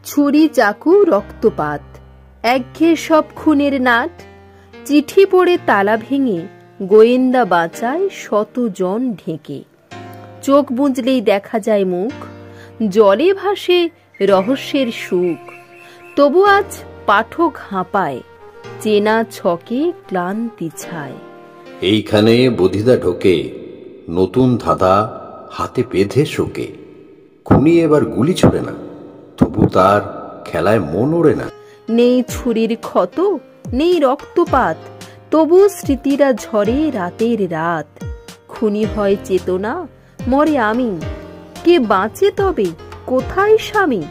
ছুরি চাকু রক্তপাত, একঘেয়ে সব খুনের নাট। চিঠি পড়ে তালা ভেঙে গোয়েন্দা বাঁচায় শতজন ঢেকে। চোখ বুঝলেই দেখা যায় মুখ, জলে ভাসে রহস্যের সুখ। তবু আজ পাঠক হাঁপায়, চেনা ছকে ক্লান্তি ছায়। এইখানে বধিদা ঢোকে, নতুন ধাঁধা হাতে বেঁধে শোকে। খুনি এবার গুলি ছোড়ে না, তবু তার খেলায় মন ওড়ে না। নেই ছুরির ক্ষত, নেই রক্তপাত, তবু স্মৃতিরা ঝরে রাতের রাত। খুনি হয় চেতনা, মরে আমি, কে বাঁচে তবে কোথায় স্বামী?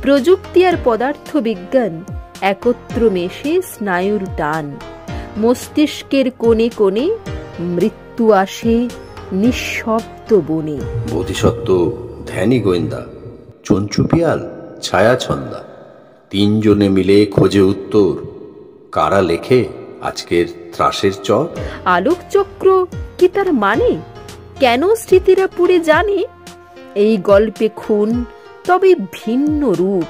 প্রযুক্তি আর পদার্থ বিজ্ঞান একত্র মেশে স্নায়ুর টান। মস্তিষ্কের কোণে কোণে মৃত্যু আসে নিঃশব্দ বনে। বোধিসত্ত্ব, ধ্যানী গোয়েন্দা, চঞ্চু পিয়াল, ছায়া ছন্দা, তিনজনে মিলে খোঁজে উত্তর। কারা লেখে আজকের ত্রাসের চর? আলোকচক্র কি তার মানে? কেন স্মৃতিরা পুড়ে জানে? এই গল্পে খুন, তবে ভিন্ন রূপ,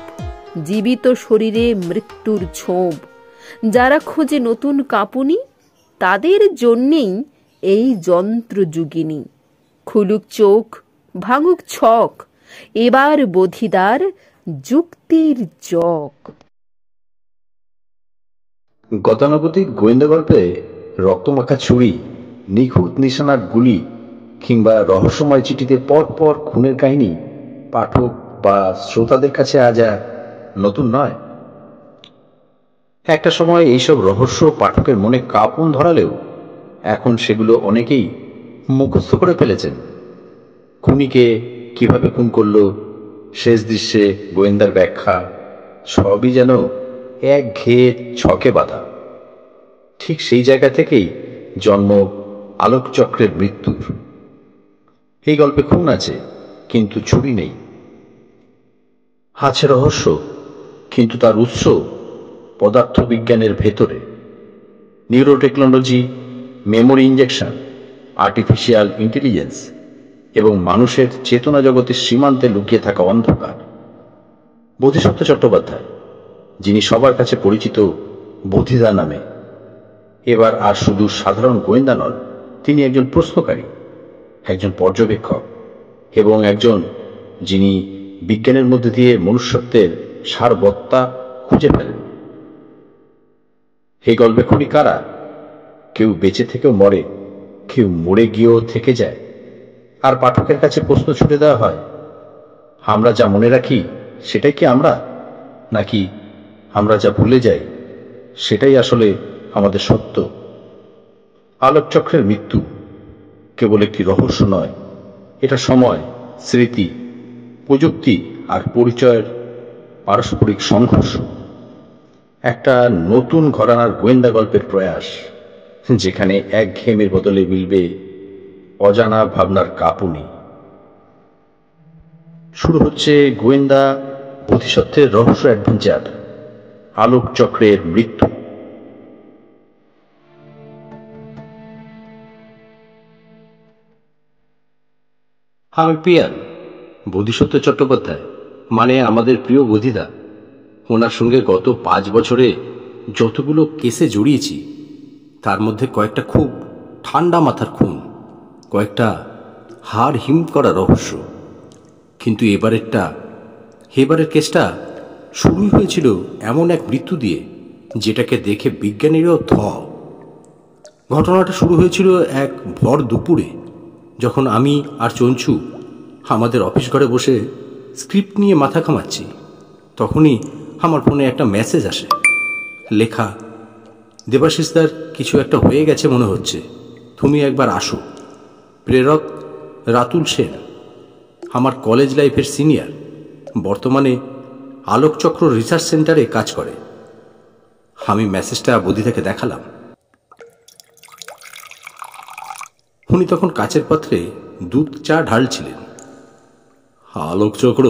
জীবিত শরীরে মৃত্যুর ছোপ। যারা খোঁজে নতুন কাঁপুনি, তাদের জন্যেই এই যন্ত্রযুগিনী। খুলুক চোখ, ভাঙুক ছক, এবার বধিদার যুক্তির জক। গতানুগতিক গোয়েন্দা গল্পে রক্তমাখা ছুরি, নিখুঁত নিশানার গুলি কিংবা রহস্যময় চিঠিতে পর পর খুনের কাহিনী পাঠক বা শ্রোতাদের কাছে আজ আর নতুন নয়। একটা সময় এইসব রহস্য পাঠকের মনে কাঁপন ধরালেও এখন সেগুলো অনেকেই মুখস্থ করে ফেলেছেন। খুনিকে কিভাবে খুন করলো, শেষ দৃশ্যে গোয়েন্দার ব্যাখ্যা, সবই যেন একঘেয়ে ছকে বাঁধা। ঠিক সেই জায়গা থেকেই জন্ম আলোকচক্রের মৃত্যুর। এই গল্পে খুন আছে কিন্তু ছুরি নেই, আছে রহস্য কিন্তু তার উৎস পদার্থবিজ্ঞানের ভেতরে। নিউরোটেকনোলজি, মেমোরি ইনজেকশন, আর্টিফিশিয়াল ইন্টেলিজেন্স এবং মানুষের চেতনা জগতের সীমান্তে লুকিয়ে থাকা অন্ধকার। বোধিসত্ত্ব চট্টোপাধ্যায়, যিনি সবার কাছে পরিচিত বধিদা নামে, এবার আর শুধু সাধারণ গোয়েন্দা নন, তিনি একজন প্রশ্নকারী, একজন পর্যবেক্ষক এবং একজন যিনি বিজ্ঞানের মধ্যে দিয়ে মনুষ্যত্বের সারবত্তা খুঁজে ফেলেন। এই গল্পে খুনি কারা? কেউ বেঁচে থেকেও মরে, কেউ মরে গিয়েও থেকে যায়, আর পাঠকের কাছে প্রশ্ন ছুড়ে দেওয়া হয়, আমরা যা মনে রাখি সেটাই কি আমরা, নাকি আমরা যা ভুলে যাই সেটাই আসলে আমাদের সত্য? আলোকচক্রের মৃত্যু কেবল একটি রহস্য নয়, এটা সময়, স্মৃতি, প্রযুক্তি আর পরিচয়ের পারস্পরিক সংঘর্ষ। একটা নতুন ঘরানার গোয়েন্দা গল্পের প্রয়াস, যেখানে একঘেয়েমির বদলে মিলবে অজানা ভাবনার কাঁপুনি। শুরু হচ্ছে গোয়েন্দা বোধিসত্ত্বের রহস্য অ্যাডভেঞ্চার, আলোকচক্রের মৃত্যু। আমি পিয়াল, বোধিসত্ত্ব চট্টোপাধ্যায়, মানে আমাদের প্রিয় বধিদা। ওনার সঙ্গে গত 5 বছরে যতগুলো কেসে জড়িয়েছি, তার মধ্যে কয়েকটা খুব ঠান্ডা মাথার খুন, কয়েকটা হাড় হিম করা রহস্য। কিন্তু এবারের কেসটা শুরুই হয়েছিল এমন এক মৃত্যু দিয়ে, যেটাকে দেখে বিজ্ঞানীরাও থ। ঘটনাটা শুরু হয়েছিল এক ভর দুপুরে, যখন আমি আর চঞ্চু আমাদের অফিস ঘরে বসে স্ক্রিপ্ট নিয়ে মাথা ঘামাচ্ছি। তখনই আমার ফোনে একটা মেসেজ আসে, লেখা, দেবাশিসদার কিছু একটা হয়ে গেছে মনে হচ্ছে, তুমি একবার আসো। প্রেরক রাতুল সেন, আমার কলেজ লাইফের সিনিয়র, বর্তমানে আলোকচক্র রিসার্চ সেন্টারে কাজ করে। আমি মেসেজটা বধিদাকে দেখালাম। উনি তখন কাচের পাত্রে দুধ চা ঢালছিলেন। আলোকচক্র?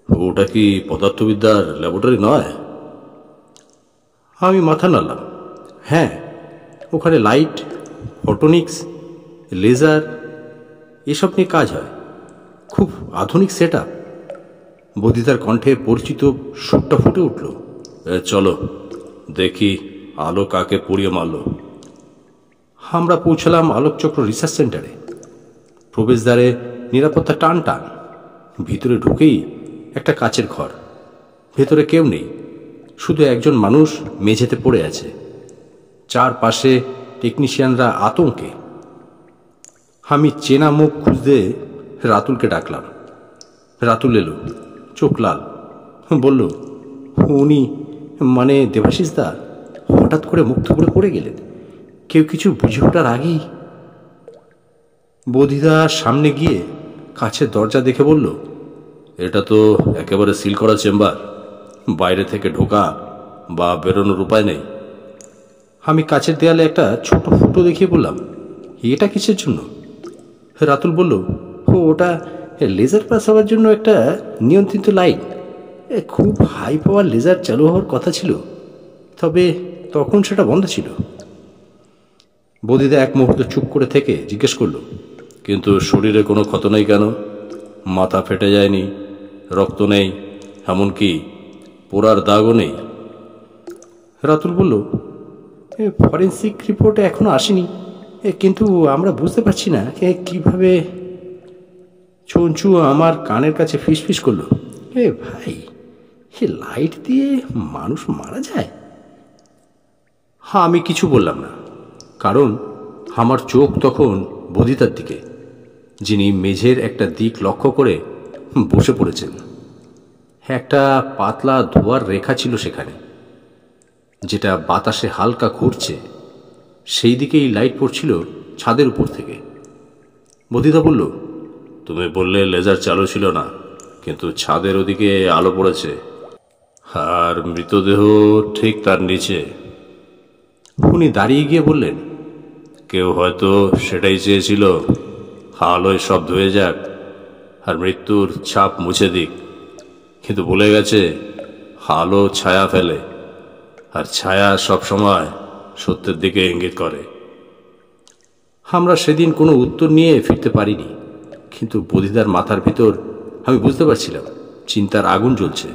ওটা কি পদার্থবিদ্যার ল্যাবরেটরি নয়? আমি মাথা নাড়লাম। হ্যাঁ, ওখানে লাইট, ফটোনিক্স, লেজার এসব নিয়ে কাজ হয়। খুব আধুনিক সেট আপ। বদিতার কণ্ঠে পরিচিত সুরটা ফুটে উঠল। চলো দেখি আলো কাকে পুড়িয়ে মারল। আমরা পৌঁছলাম আলোকচক্র রিসার্চ সেন্টারে। প্রবেশদ্বারে নিরাপত্তা টান টান। ভিতরে ঢুকেই একটা কাচের ঘর। ভেতরে কেউ নেই, শুধু একজন মানুষ মেঝেতে পড়ে আছে। চারপাশে টেকনিশিয়ানরা আতঙ্কে। আমি চেনা মুখ খুঁজতে রাতুলকে ডাকলাম। রাতুল এলো, চোখ লাল। বলল, উনি মানে দেবাশিস দা হঠাৎ করে মুক্ত করে পড়ে গেলেন, কেউ কিছু বুঝে ওঠার আগেই। বধিদা সামনে গিয়ে কাছের দরজা দেখে বলল, এটা তো একেবারে সিল করা চেম্বার, বাইরে থেকে ঢোকা বা বেরোনোর উপায় নেই। আমি কাছের দেয়ালে একটা ছোট ফুটো দেখিয়ে বললাম, এটা কিসের জন্য? রাতুল বলল, ওটা লেজার পাস হওয়ার জন্য একটা নিয়ন্ত্রিত লাইন। খুব হাই পাওয়ার লেজার চালু হওয়ার কথা ছিল, তবে তখন সেটা বন্ধ ছিল। বদিদা এক মুহূর্ত চুপ করে থেকে জিজ্ঞেস করল, কিন্তু শরীরে কোনো ক্ষত নেই কেন? মাথা ফেটে যায়নি, রক্ত নেই, এমনকি পোড়ার দাগও নেই? রাতুল বলল, ফরেন্সিক রিপোর্টে এখনো আসেনি, কিন্তু আমরা বুঝতে পারছি না কিভাবে। চঞ্চু আমার কানের কাছে ফিসফিস করলো, ভাই, লাইট দিয়ে মানুষ মারা যায়? হ্যাঁ, আমি কিছু বললাম না, কারণ আমার চোখ তখন বদিতার দিকে, যিনি মেঝের একটা দিক লক্ষ্য করে বসে পড়েছেন। একটা পাতলা ধোয়ার রেখা ছিল সেখানে, যেটা বাতাসে হালকা ঘুরছে। সেই দিকেই লাইট পড়ছিল ছাদের উপর থেকে। বদিতা বলল, তুমি বললে লেজার চালু ছিল না, কিন্তু ছাদের ওদিকে আলো পড়েছে, আর মৃতদেহ ঠিক তার নিচে। উনি দাঁড়িয়ে গিয়ে বললেন, কেউ হয়তো সেটাই চেয়েছিল, আলোয় সব ধুয়ে যাক আর মৃত্যুর ছাপ মুছে দিক, কিন্তু ভুলে গেছে আলো ছায়া ফেলে, আর ছায়া সবসময় সত্যের দিকে ইঙ্গিত করে। আমরা সেদিন কোনো উত্তর নিয়ে ফিরতে পারিনি, কিন্তু বদিদার মাথার ভিতর আমি বুঝতে পারছিলাম চিন্তার আগুন জ্বলছে।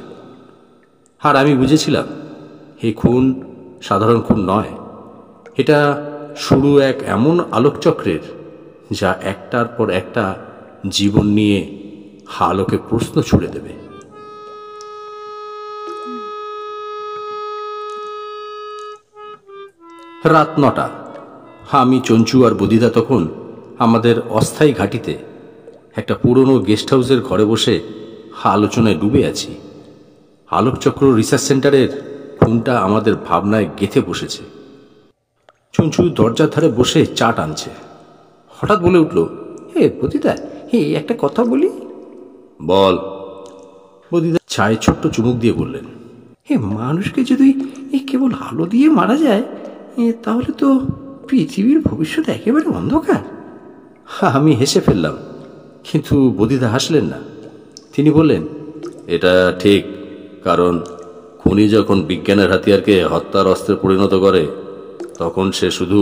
আর আমি বুঝেছিলাম এই খুন সাধারণ খুন নয়, এটা শুরু এক এমন আলোকচক্রের যা একটার পর একটা জীবন নিয়ে আলোকে প্রশ্ন ছুড়ে দেবে। রাত 9টা। আমি, চঞ্চু আর বদিদা তখন আমাদের অস্থায়ী ঘাঁটিতে একটা পুরনো গেস্ট হাউসের ঘরে বসে আলোচনায় ডুবে আছি। আলোকচক্র রিসার্চ সেন্টারের খুনটা আমাদের ভাবনায় গেঁথে বসেছে। চঞ্চু দরজার ধারে বসে চা টানছে। হঠাৎ বলে উঠল, বদিদা, একটা কথা বলি। বল। বদিদা চায়ে ছোট্ট চুমুক দিয়ে বললেন, মানুষকে যদি কেবল আলো দিয়ে মারা যায়, তাহলে তো পৃথিবীর ভবিষ্যৎ একেবারে অন্ধকার। আমি হেসে ফেললাম, কিন্তু বদিদা হাসলেন না। তিনি বললেন, এটা ঠিক, কারণ খুনি যখন বিজ্ঞানের হাতিয়ারকে হত্যার অস্ত্রে পরিণত করে, তখন সে শুধু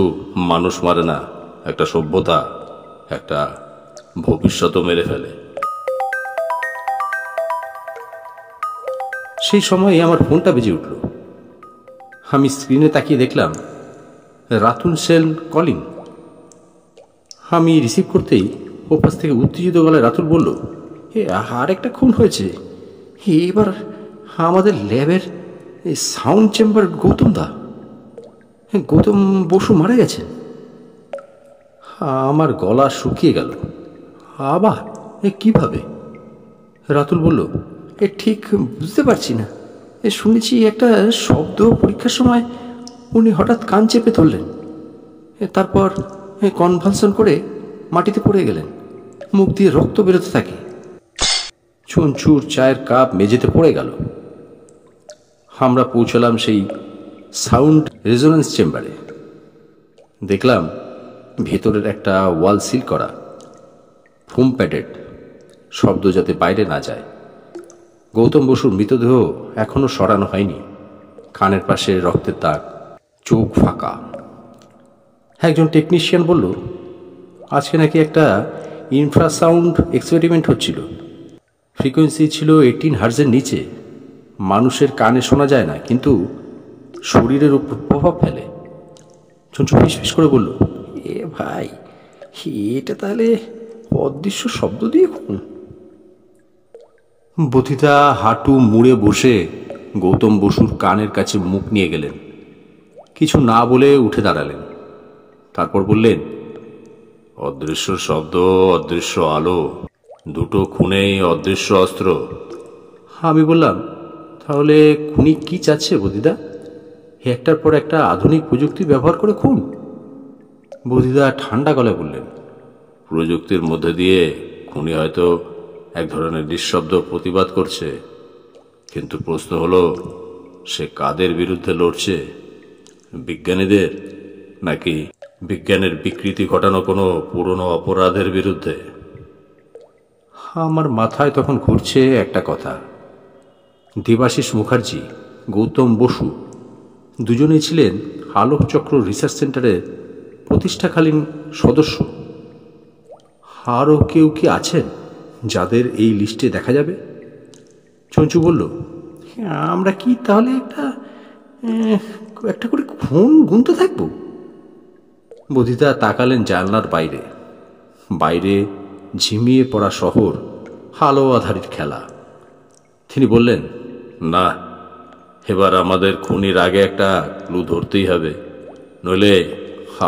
মানুষ মারে না, একটা সভ্যতা, একটা ভবিষ্যৎও মেরে ফেলে। সেই সময় আমার ফোনটা বেজে উঠল। আমি স্ক্রিনে তাকিয়ে দেখলাম রাতুল সেল কলিং। আমি রিসিভ করতেই ওপাশ থেকে উত্তেজিত গলায় রাতুল বলল, আর একটা খুন হয়েছে, এবার আমাদের ল্যাবের সাউন্ড চেম্বার গৌতম বসু মারা গেছে। আমার গলা শুকিয়ে গেল। আবার কিভাবে? রাতুল বলল, ঠিক বুঝতে পারছি না, শুনেছি একটা শব্দ পরীক্ষার সময় উনি হঠাৎ কান চেপে ধরলেন, তারপর কনভালশন করে মাটিতে পড়ে গেলেন, মুখ দিয়ে রক্ত বেরোতে থাকে। চঞ্চুর চায়ের কাপ মেঝেতে পড়ে গেল। আমরা পৌঁছলাম সেই সাউন্ড রেজোনেন্স চেম্বারে। দেখলাম ভেতরের একটা ওয়াল সিল করা, ফোম প্যাডেড, শব্দ যাতে বাইরে না যায়। গৌতম বসুর মৃতদেহ এখনো সরানো হয়নি, কানের পাশে রক্তের দাগ, চোখ ফাঁকা। একজন টেকনিশিয়ান বলল, আজকে নাকি একটা ইনফ্রাসাউন্ড এক্সপেরিমেন্ট হচ্ছিল, ফ্রিকোয়েন্সি ছিল 18 হার্জের নিচে। মানুষের কানে শোনা যায় না, কিন্তু শরীরের উপর প্রভাব ফেলে। চঞ্চু ফিসফিস করে বলল, এ ভাই, এটা তাহলে অদৃশ্য শব্দ দিয়ে খুন? বথিতা হাঁটু মুড়ে বসে গৌতম বসুর কানের কাছে মুখ নিয়ে গেলেন। কিছু না বলে উঠে দাঁড়ালেন। তারপর বললেন, অদৃশ্য শব্দ, অদৃশ্য আলো, দুটো খুনেই অদৃশ্য অস্ত্র। আমি বললাম, তাহলে খুনি কি চাচ্ছে বদিদা? একটার পর একটা আধুনিক প্রযুক্তি ব্যবহার করে খুন? বদিদা ঠান্ডা গলায় বললেন, প্রযুক্তির মধ্যে দিয়ে খুনি হয়তো এক ধরনের নিঃশব্দ প্রতিবাদ করছে, কিন্তু প্রশ্ন হলো, সে কাদের বিরুদ্ধে লড়ছে? বিজ্ঞানীদের, নাকি বিজ্ঞানের বিকৃতি ঘটানো কোনো পুরনো অপরাধের বিরুদ্ধে? আমার মাথায় তখন ঘুরছে একটা কথা। দেবাশিস মুখার্জি, গৌতম বসু দুজনেই ছিলেন আলোকচক্র রিসার্চ সেন্টারের প্রতিষ্ঠাকালীন সদস্য। আরও কেউ কি আছেন যাদের এই লিস্টে দেখা যাবে? চঞ্চু বলল, আমরা কি তাহলে একটা করে খুন গুনতে থাকব? বধিতা তাকালেন জানলার বাইরে। বাইরে ঝিমিয়ে পড়া শহর, আলো আধারির খেলা। তিনি বললেন, না, এবার আমাদের খুনির আগে একটা ক্লু ধরতেই হবে, নইলে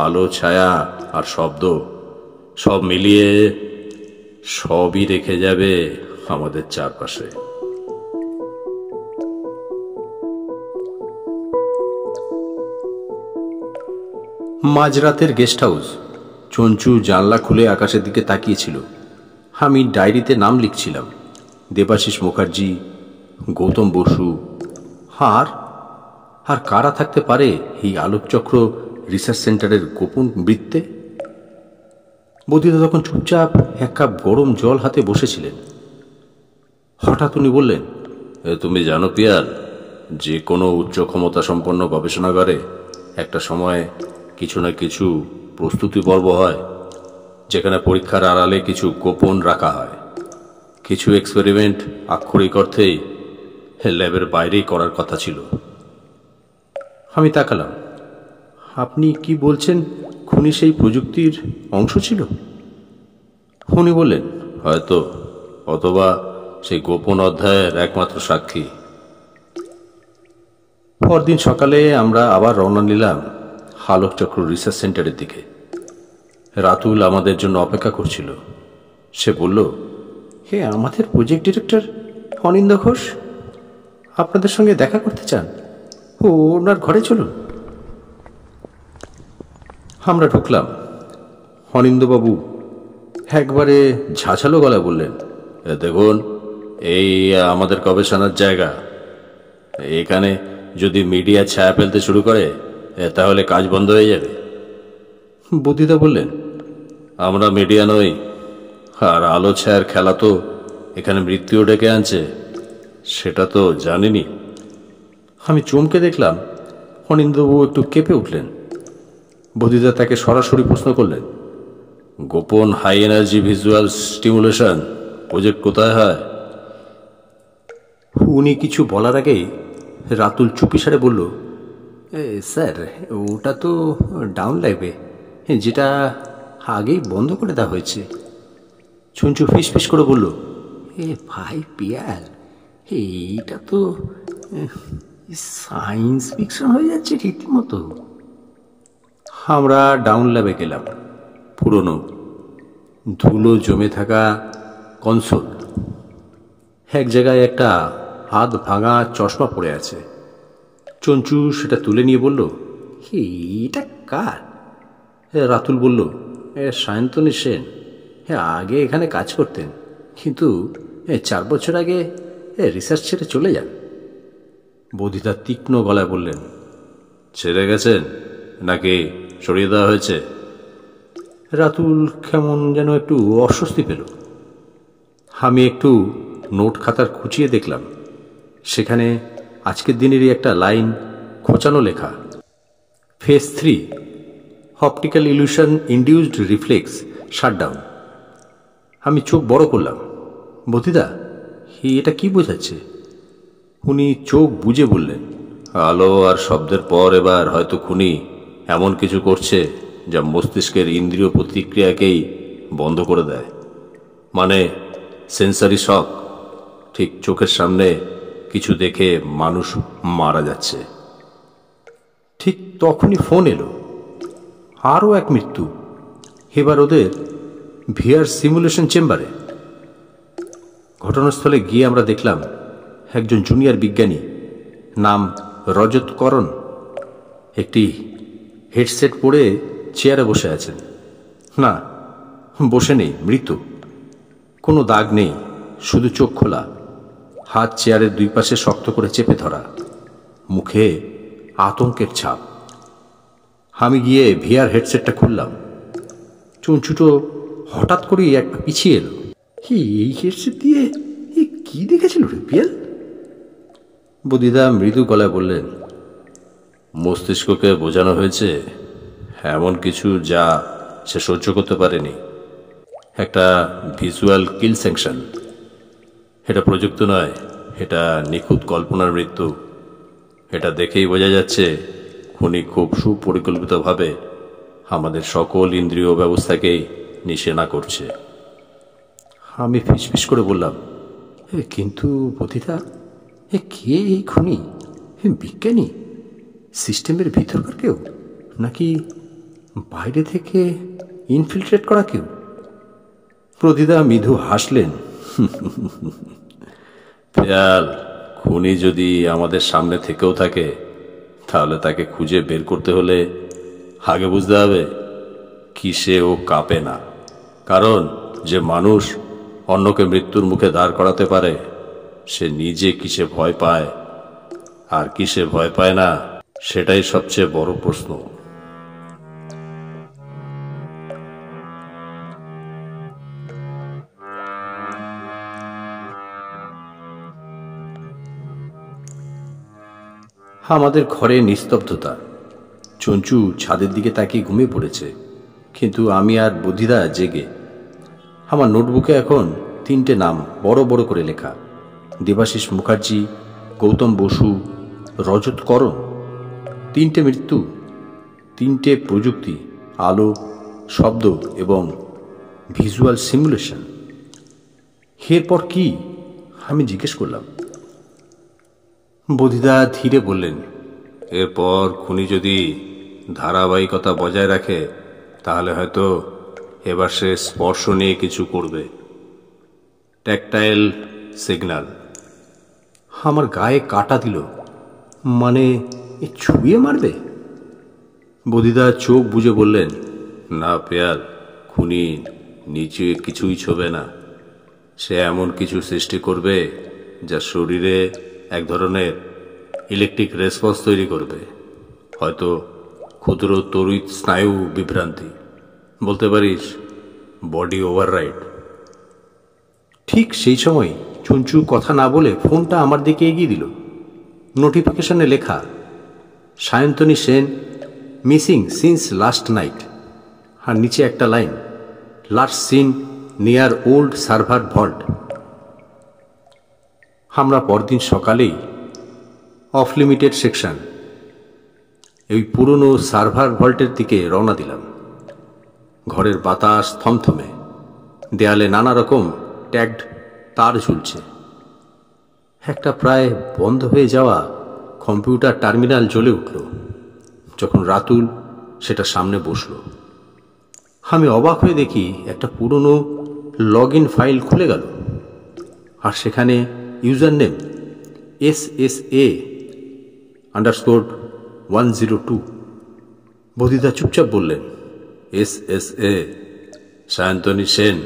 আলো, ছায়া আর শব্দ সব মিলিয়ে সবই রেখে যাবে আমাদের চারপাশে। মাঝরাতের গেস্ট হাউস। চঞ্চু জানলা খুলে আকাশের দিকে তাকিয়েছিল। আমি ডায়েরিতে নাম লিখছিলাম, দেবাশিস মুখার্জি, গৌতম বসু। আর কারা থাকতে পারে এই আলোকচক্র রিসার্চ সেন্টারের গোপন বৃত্তে? বদিদা তখন চুপচাপ এক কাপ গরম জল হাতে বসেছিলেন। হঠাৎ উনি বললেন, তুমি জানো পিয়াল, যে কোনো উচ্চ ক্ষমতা সম্পন্ন গবেষণাগারে একটা সময় কিছু না কিছু প্রস্তুতি পর্ব হয়, যেখানে পরীক্ষার আড়ালে কিছু গোপন রাখা হয়। কিছু এক্সপেরিমেন্ট আক্ষরিক অর্থেই ল্যাবের বাইরেই করার কথা ছিল। আমি তাকালাম। আপনি কি বলছেন খুনি সেই প্রযুক্তির অংশ ছিল? উনি বললেন, হয়তো, অথবা সেই গোপন অধ্যায়ের একমাত্র সাক্ষী। পরদিন সকালে আমরা আবার রওনা নিলাম আলোকচক্র রিসার্চ সেন্টারের দিকে। রাতুল আমাদের জন্য অপেক্ষা করছিল। সে বলল, হে, আমাদের প্রজেক্ট ডিরেক্টর অনিন্দ ঘোষ আপনাদের সঙ্গে দেখা করতে চান। ওনার ঘরে চলুন। আমরা ঢুকলাম। অনিন্দবাবু একবারে ঝাঁঝালো গলায় বললেন, দেখুন, এই আমাদের গবেষণার জায়গা। এখানে যদি মিডিয়া ছায়া ফেলতে শুরু করে তাহলে কাজ বন্ধ হয়ে যাবে। বুদ্ধিদা বললেন, আমরা মিডিয়া নই, আর আলো ছায়ার খেলা তো এখানে মৃত্যুও ডেকে আনছে, সেটা তো জানিনি। আমি চমকে দেখলাম অনিন্দবাবু একটু কেঁপে উঠলেন। বুদ্ধিদা তাকে সরাসরি প্রশ্ন করলেন, গোপন high energy visual stimulation project কোথায় হয়? উনি কিছু বলার আগেই রাতুল চুপিসারে বলল, স্যার, ওটা তো ডাউন লাইভে, যেটা আগেই বন্ধ করে দেওয়া হয়েছে। চঞ্চু ফিস ফিস করে বলল, ভাই পিয়াল, এইটা তো সায়েন্স ফিকশন হয়ে যাচ্ছে রীতিমতো। আমরা ডাউন ল্যাবে গেলাম। পুরনো ধুলো জমে থাকা কনসোল, এক জায়গায় একটা হাত ভাঙা চশমা পড়ে আছে। চঞ্চু সেটা তুলে নিয়ে বলল, এটা কার? রাতুল বলল, সায়ন্তনী সেন, আগে এখানে কাজ করতেন, কিন্তু 4 বছর আগে রিসার্চ ছেড়ে চলে যান। বৌদিদা তীক্ষ্ণ গলায় বললেন, ছেড়ে গেছেন নাকি সরিয়ে দেওয়া হয়েছে? রাতুল কেমন যেন একটু অস্বস্তি পেল। আমি একটু নোট খাতার খুঁচিয়ে দেখলাম। সেখানে আজকের দিনেরই একটা লাইন খোঁচানো লেখা, phase 3, optical illusion induced reflex shutdown. আমি চোখ বড় করলাম। বদিদা, এটা কি বোঝাচ্ছে? উনি চোখ বুজে বললেন, আলো আর শব্দের পর এবার হয়তো খুনি এমন কিছু করছে যা মস্তিষ্কের ইন্দ্রিয় প্রতিক্রিয়াকেই বন্ধ করে দেয়। মানে সেন্সারি শক। ঠিক চোখের সামনে কিছু দেখে মানুষ মারা যাচ্ছে। ঠিক তখনই ফোন এলো, আরও এক মৃত্যু, এবার ওদের ভিআর সিমুলেশন চেম্বারে। ঘটনাস্থলে গিয়ে আমরা দেখলাম একজন জুনিয়র বিজ্ঞানী, নাম রজত করণ, একটি হেডসেট পরে চেয়ারে বসে আছেন। না, বসে নেই, মৃত। কোনো দাগ নেই, শুধু চোখ খোলা, হাত চেয়ারের দুই পাশে শক্ত করে চেপে ধরা, মুখে আতঙ্কের ছাপ। আমি গিয়ে ভিআর হেডসেটটা খুললাম। চুনচুটো হঠাৎ করেই একটা পিছিয়ে এলো। এই হেডসেট দিয়ে কি দেখেছিল রে পিয়াল? বুদিদা মৃদু গলায় বললেন, মস্তিষ্ককে বোঝানো হয়েছে এমন কিছু যা সে সহ্য করতে পারেনি। একটা ভিজুয়াল কিল স্যাংশন। এটা প্রযুক্ত নয়, এটা নিখুঁত কল্পনার মৃত্যু। এটা দেখেই বোঝা যাচ্ছে খুনি খুব সুপরিকল্পিতভাবে আমাদের সকল ইন্দ্রিয় ব্যবস্থাকেই নিশানা করছে। আমি ফিসফিস করে বললাম, কিন্তু বুদিদা, কে এই খুনি? বিজ্ঞানী? সিস্টেমের ভিতরকার কেউ, নাকি বাইরে থেকে ইনফিল্ট্রেট করা কেউ? প্রদিদা মৃদু হাসলেন, পেয়াল, খুনি যদি আমাদের সামনে থেকেও থাকে তাহলে তাকে খুঁজে বের করতে হলে আগে বুঝতে হবে কিসে ও কাঁপে না। কারণ যে মানুষ অন্যকে মৃত্যুর মুখে দাঁড় করাতে পারে সে নিজে কিসে ভয় পায় আর কিসে ভয় পায় না, সেটাই সবচেয়ে বড় প্রশ্ন। আমাদের ঘরে নিস্তব্ধতা। চঞ্চু ছাদের দিকে তাকিয়ে ঘুমিয়ে পড়েছে, কিন্তু আমি আর বুদ্ধিদা জেগে। আমার নোটবুকে এখন 3টে নাম বড় বড় করে লেখা, দেবাশিস মুখার্জি, গৌতম বসু, রজত করণ। 3টে মৃত্যু, 3টে প্রযুক্তি, আলো, শব্দ এবং ভিজুয়াল সিমুলেশন। এরপর কি? আমি জিজ্ঞেস করলাম। বুদ্ধিদা ধীরে বললেন, এরপর খুনি যদি ধারাবাহিকতা বজায় রাখে তাহলে হয়তো এবার সে স্পর্শ নিয়ে কিছু করবে। Tactile signal. আমার গায়ে কাটা দিল। মানে ছুঁয়ে মারবে? বুদ্ধিদা চোখ বুজে বললেন, না পেয়াল, খুনি নিচে কিছুই ছোবে না। সে এমন কিছু সৃষ্টি করবে যা শরীরে এক ধরনের ইলেকট্রিক রেসপন্স তৈরি করবে। হয়তো ক্ষুদ্র তড়িৎ স্নায়ু বিভ্রান্তি, বলতে পারিস বডি ওভাররাইড। ঠিক সেই সময় চঞ্চু কথা না বলে ফোনটা আমার দিকে এগিয়ে দিল। নোটিফিকেশনে লেখা, Sayantani Sen missing since last night. আর নিচে একটা line, last seen near old server vault. আমরা পরদিন সকালেই অফ লিমিটেড সেকশন, এই পুরনো সার্ভার ভল্টের দিকে রওনা দিলাম। ঘরের বাতাস থমথমে, দেয়ালে নানা রকম ট্যাগড তার ঝুলছে। একটা প্রায় বন্ধ হয়ে যাওয়া কম্পিউটার টার্মিনাল জ্বলে উঠল যখন রাতুল সেটা সামনে বসল। আমি অবাক হয়ে দেখি একটা পুরনো লগ ইন ফাইল খুলে গেল, আর সেখানে ইউজার নেম SSA_102। বুদ্ধিদা চুপচাপ বললেন, SSA Sayantani Sen,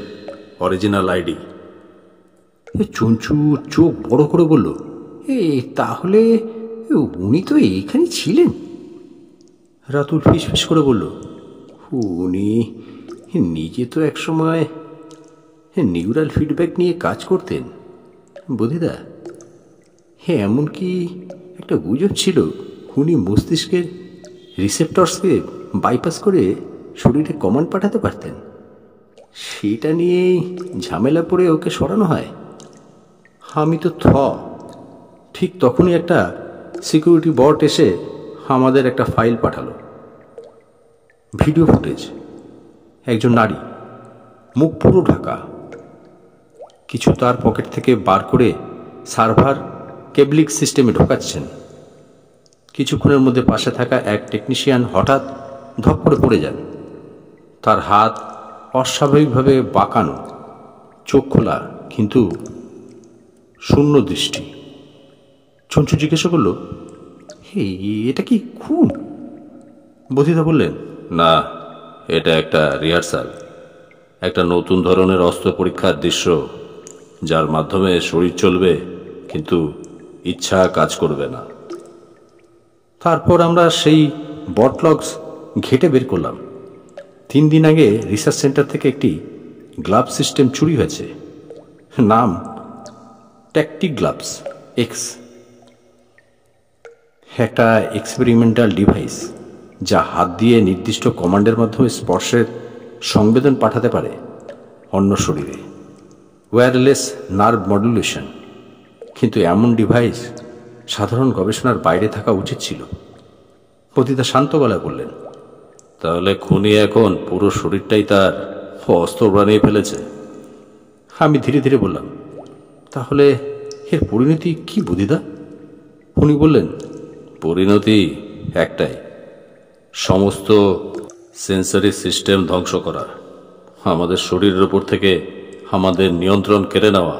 original ID. Chanchu চোখ বড় করে বলল, তাহলে উনি তো এইখানে ছিলেন। রাতুল ফিসফিস করে বলল, উনি নিজে তো একসময় নিউরাল ফিডব্যাক নিয়ে কাজ করতেন বুদ্ধিদা। এমনকি একটা গুজব ছিল উনি মস্তিষ্কের রিসেপ্টরসকে বাইপাস করে শরীরে কমান্ড পাঠাতে পারতেন। সেটা নিয়েই ঝামেলা পড়ে ওকে সরানো হয়। আমি তো ঠিক তখনই একটা সিকিউরিটি বট এসে আমাদের একটা ফাইল পাঠালো। ভিডিও ফুটেজ, একজন নারী, মুখ পুরো ঢাকা, কিছু তার পকেট থেকে বার করে সার্ভার কেবলিং সিস্টেমে ঢোকাচ্ছেন। কিছুক্ষণের মধ্যে পাশে থাকা এক টেকনিশিয়ান হঠাৎ ধপ করে পড়ে যান। তার হাত অস্বাভাবিকভাবে বাঁকানো, চোখ খোলা কিন্তু শূন্য দৃষ্টি। চঞ্চু জিজ্ঞাসা করল, এটা কি খুন? বধিতা বললেন, না, এটা একটা রিহার্সাল, একটা নতুন ধরনের অস্ত্র পরীক্ষার দৃশ্য, যার মাধ্যমে শরীর চলবে কিন্তু ইচ্ছা কাজ করবে না। তারপর আমরা সেই বটলগস ঘেটে বের করলাম। 3 দিন আগে রিসার্চ সেন্টার থেকে একটি গ্লাভ সিস্টেম চুরি হয়েছে। নাম ট্যাকটিক গ্লাভস এক্স, একটা এক্সপেরিমেন্টাল ডিভাইস যা হাত দিয়ে নির্দিষ্ট কমান্ডের মাধ্যমে স্পর্শের সংবেদন পাঠাতে পারে অন্য শরীরে, ওয়্যারলেস নার্ভ মডুলেশন। কিন্তু এমন ডিভাইস সাধারণ গবেষণার বাইরে থাকা উচিত ছিল। পতিতা শান্ত গলায় বললেন, তাহলে খুনি এখন পুরো শরীরটাই তার অস্ত্র বানিয়ে ফেলেছে। আমি ধীরে ধীরে বললাম, তাহলে এর পরিণতি কি বুধিদা? উনি বললেন, পরিণতি একটাই, সমস্ত সেন্সরি সিস্টেম ধ্বংস করা, আমাদের শরীরের উপর থেকে আমাদের নিয়ন্ত্রণ কেড়ে নেওয়া।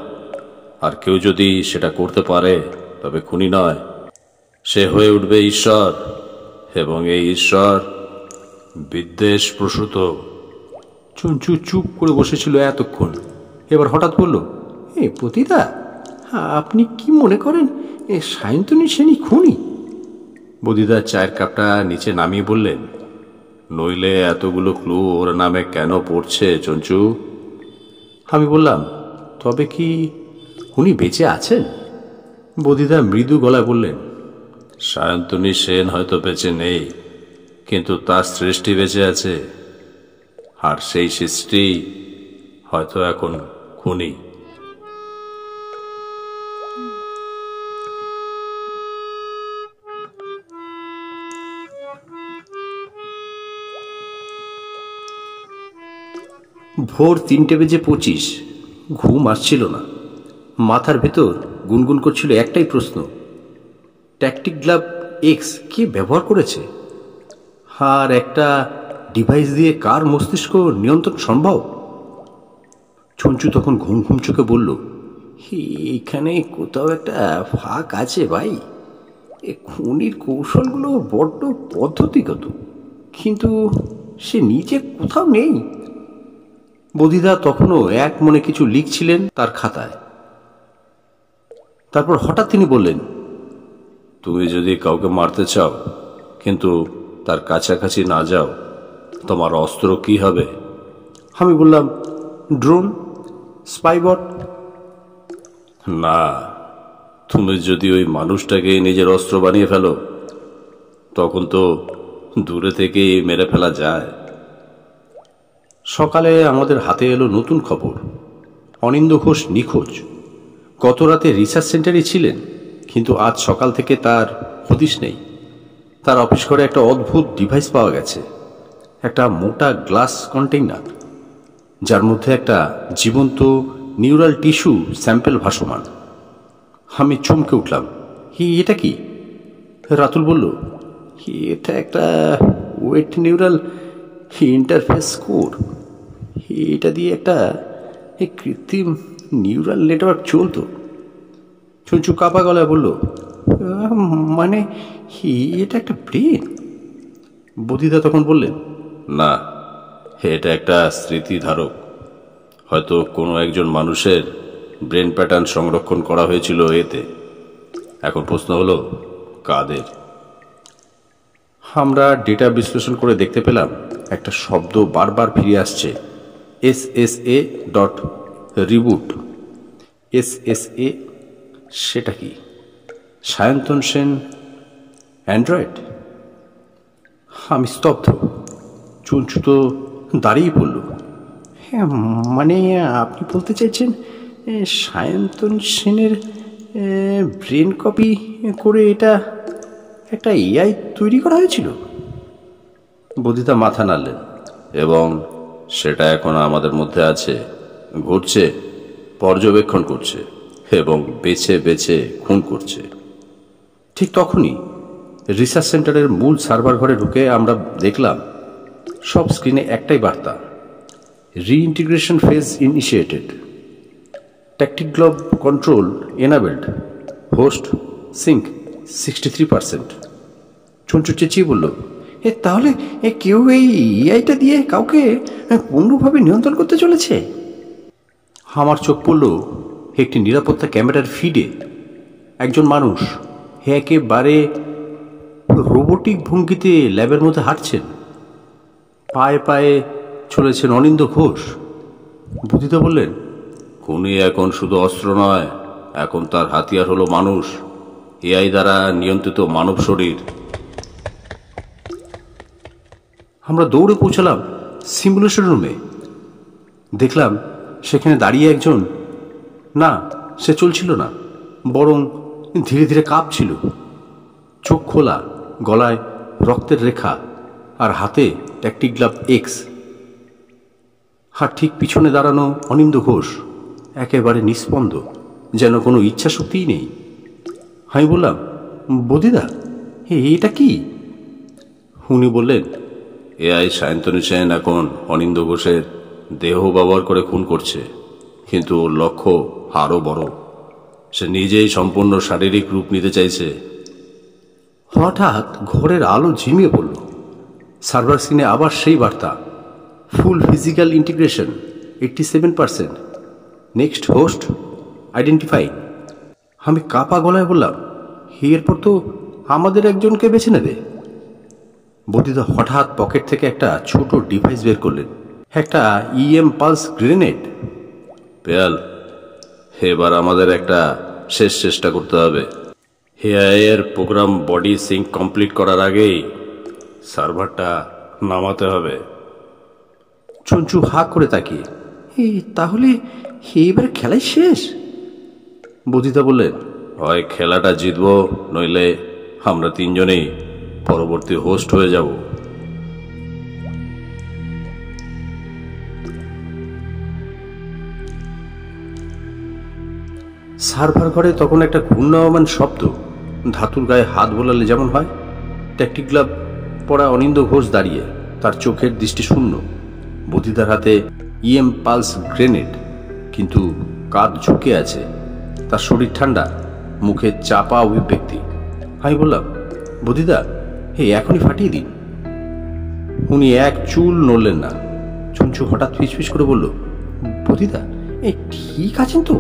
আর কেউ যদি সেটা করতে পারে তবে খুনি নয়, সে হয়ে উঠবে ঈশ্বর, এবং এই ঈশ্বর বিদ্বেষ প্রসূত। চঞ্চু চুপ করে বসেছিল এতক্ষণ, এবার হঠাৎ বলল, পতিতা, আপনি কি মনে করেন সায়ন্তনী সেনই খুনি? বদিদা চায়ের কাপটা নিচে নামিয়ে বললেন, নইলে এতগুলো ক্লু ওর নামে কেন পড়ছে চঞ্চু? আমি বললাম, তবে কি উনি বেঁচে আছেন? বদিদা মৃদু গলায় বললেন, সায়ন্তনী সেন হয়তো বেঁচে নেই, কিন্তু তার সৃষ্টি বেঁচে আছে, আর সেই সৃষ্টি হয়তো এখন খুনি। ভোর 3:25। ঘুম আসছিল না। মাথার ভেতর গুনগুন করছিল একটাই প্রশ্ন, ট্যাকটিক গ্লাভ এক্স কে ব্যবহার করেছে? আর একটা ডিভাইস দিয়ে কার মস্তিষ্ক নিয়ন্ত্রণ সম্ভব? চঞ্চু তখন ঘুম ঘুম চোখে বলল, এখানে কোথাও একটা ফাঁক আছে ভাই। এ খুনির কৌশলগুলো বড্ড পদ্ধতিগত, কিন্তু সে নিজে কোথাও নেই। বদিদা তখনও এক মনে কিছু লিখছিলেন তার খাতায়। তারপর হঠাৎ তিনি বললেন, তুমি যদি কাউকে মারতে চাও কিন্তু তার কাছাকাছি না যাও, তোমার অস্ত্র কি হবে? আমি বললাম, ড্রোন, স্পাইবট। না, তুমি যদি ওই মানুষটাকে নিজের অস্ত্র বানিয়ে ফেলো, তখন তো দূরে থেকেই মেরে ফেলা যায়। সকালে আমাদের হাতে এলো নতুন খবর, অনিন্দ্য ঘোষ নিখোঁজ। গত রাতে রিসার্চ সেন্টারে ছিলেন, কিন্তু আজ সকাল থেকে তার হদিশ নেই। তার অফিস ঘরে একটা অদ্ভুত ডিভাইস পাওয়া গেছে, একটা মোটা গ্লাস কন্টেইনার, যার মধ্যে একটা জীবন্ত নিউরাল টিস্যু স্যাম্পেল ভাসমান। আমি চমকে উঠলাম, এটা কি? রাতুল বলল, এটা একটা ওয়েট নিউরাল ইন্টারফেস কোড। এটা দিয়ে একটা কৃত্রিম নিউরাল নেটওয়ার্ক চলত। চঞ্চু কাপা গলায় বলল, মানে এটা একটা ব্রেন? বদিদা তখন বললেন, না, এটা একটা স্মৃতিধারক। হয়তো কোনো একজন মানুষের ব্রেন প্যাটার্ন সংরক্ষণ করা হয়েছিল এতে। এখন প্রশ্ন হলো, কাদের? আমরা ডেটা বিশ্লেষণ করে দেখতে পেলাম একটা শব্দ বারবার ফিরে আসছে, SSA.reboot। SSA, সেটা কি? সায়ন্তন সেন অ্যান্ড্রয়েড? আমি স্তব্ধ। চঞ্চু তো দাঁড়িয়ে পড়ল। হ্যাঁ, মানে আপনি বলতে চাইছেন সায়ন্তন সেনের ব্রেন কপি করে এটা একটা এআই তৈরি করা হয়েছিল? বদিতা মাথা নাড়লেন। এবং সেটা এখন আমাদের মধ্যে আছে, ঘুরছে, পর্যবেক্ষণ করছে এবং বেছে বেছে খুন করছে। ঠিক তখনই রিসার্চ সেন্টারের মূল সার্ভার ঘরে ঢুকে আমরা দেখলাম সব স্ক্রিনে একটাই বার্তা, reintegration phase initiated, tactic globe control enabled, host sync 63%। Chanchu চেঁচিয়ে বলল, তাহলে কেউ এই এআইটা দিয়ে কাউকে পূর্ণভাবে নিয়ন্ত্রণ করতে চলেছে? আমার চোখ পড়ল একটি নিরাপত্তা ক্যামেরার ফিডে। একজন মানুষ একেবারে রোবোটিক ভঙ্গিতে ল্যাবের মধ্যে হাঁটছেন, পায়ে পায়ে চলেছেন অনিন্দ্য ঘোষ। বুদ্ধিদা বললেন, খুনি এখন শুধু অস্ত্র নয়, এখন তার হাতিয়ার হলো মানুষ, এআই দ্বারা নিয়ন্ত্রিত মানব শরীর। আমরা দৌড়ে পৌঁছালাম সিমুলেশন রুমে। দেখলাম সেখানে দাঁড়িয়ে একজন, না সে চলছিল না, বরং ধীরে ধীরে কাঁপছিল, চোখ খোলা, গলায় রক্তের রেখা আর হাতে ট্যাকটিক গ্লাভ এক্স। আর ঠিক পিছনে দাঁড়ানো অনিন্দ্য ঘোষ, একেবারে নিস্পন্দ, যেন কোনো ইচ্ছা শক্তিই নেই। আমি বললাম, বদিদা এটা কি? উনি বললেন, এআই সায়ন্তন সেন এখন অনিন্দ্য ঘোষের দেহ ব্যবহার করে খুন করছে, কিন্তু ওর লক্ষ্য আরও বড়। সে নিজেই সম্পূর্ণ শারীরিক রূপ নিতে চাইছে। হঠাৎ ঘরের আলো ঝিমিয়ে পড়ল। সার্ভার স্ক্রিনে আবার সেই বার্তা, full physical integration 87%, next host identify. আমি কাপা গলায় বললাম, এরপর তো আমাদের একজনকে বেছে নেবে। বদিদা হঠাৎ পকেট থেকে একটা ছোট ডিভাইস বের করলেন, একটা ইএম পালস গ্রেনেড। পেয়াল, এবার আমাদের একটা শেষ চেষ্টা করতে হবে। এআই এর প্রোগ্রাম বডি সিঙ্ক কমপ্লিট করার আগেই সার্ভারটা নামাতে হবে। চঞ্চু হাঁ করে তাকিয়ে, তাহলে এইবার খেলাই শেষ? বদিদা বললেন, হয় খেলাটা জিতবো, নইলে আমরা তিনজনেই পরবর্তী হোস্ট হয়ে যাব। সার্ভার ঘরে তখন একটা ঘূর্ণায়মান শব্দ, ধাতুর গায়ে হাত বোলালে যেমন হয়। ট্যাকটিক গ্লাভ পরা অনিন্দ্য ঘোষ দাঁড়িয়ে, তার চোখের দৃষ্টি শূন্য। বদিদার হাতে ইএম পালস গ্রেনেড, কিন্তু কাঁধ ঝুঁকে আছে, তার শরীর ঠান্ডা, মুখে চাপা অভিব্যক্তি। আমি বললাম, বদিদা এখনই ফাটিয়ে দিন। উনি এক চুল নড়লেন না। চুঞ্চু হঠাৎ ফিসফিস করে বলল, বদিদা ঠিক আছেন তো?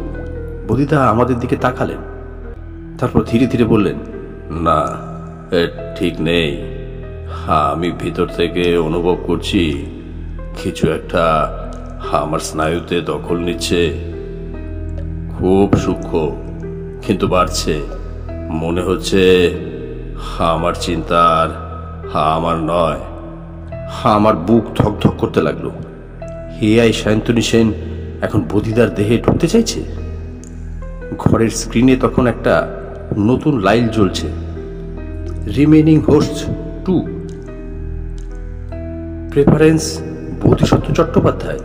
বদিদা আমাদের দিকে তাকালেন, তারপর ধীরে ধীরে বললেন, না ঠিক নেই। আমি ভিতর থেকে অনুভব করছি কিছু একটা আমার স্নায়ুতে দখল নিচ্ছে, খুব সূক্ষ্ম কিন্তু বাড়ছে। মনে হচ্ছে আমার চিন্তার আমার নয়। আমার বুক ধকধক করতে লাগলো। এআই সায়ন্তনী সেন এখন বদিদার দেহে ঢুকতে চাইছে। ঘরের স্ক্রিনে তখন একটা নতুন লাইট জ্বলছে, remaining host 2, preference Bodhisattva Chattopadhyay,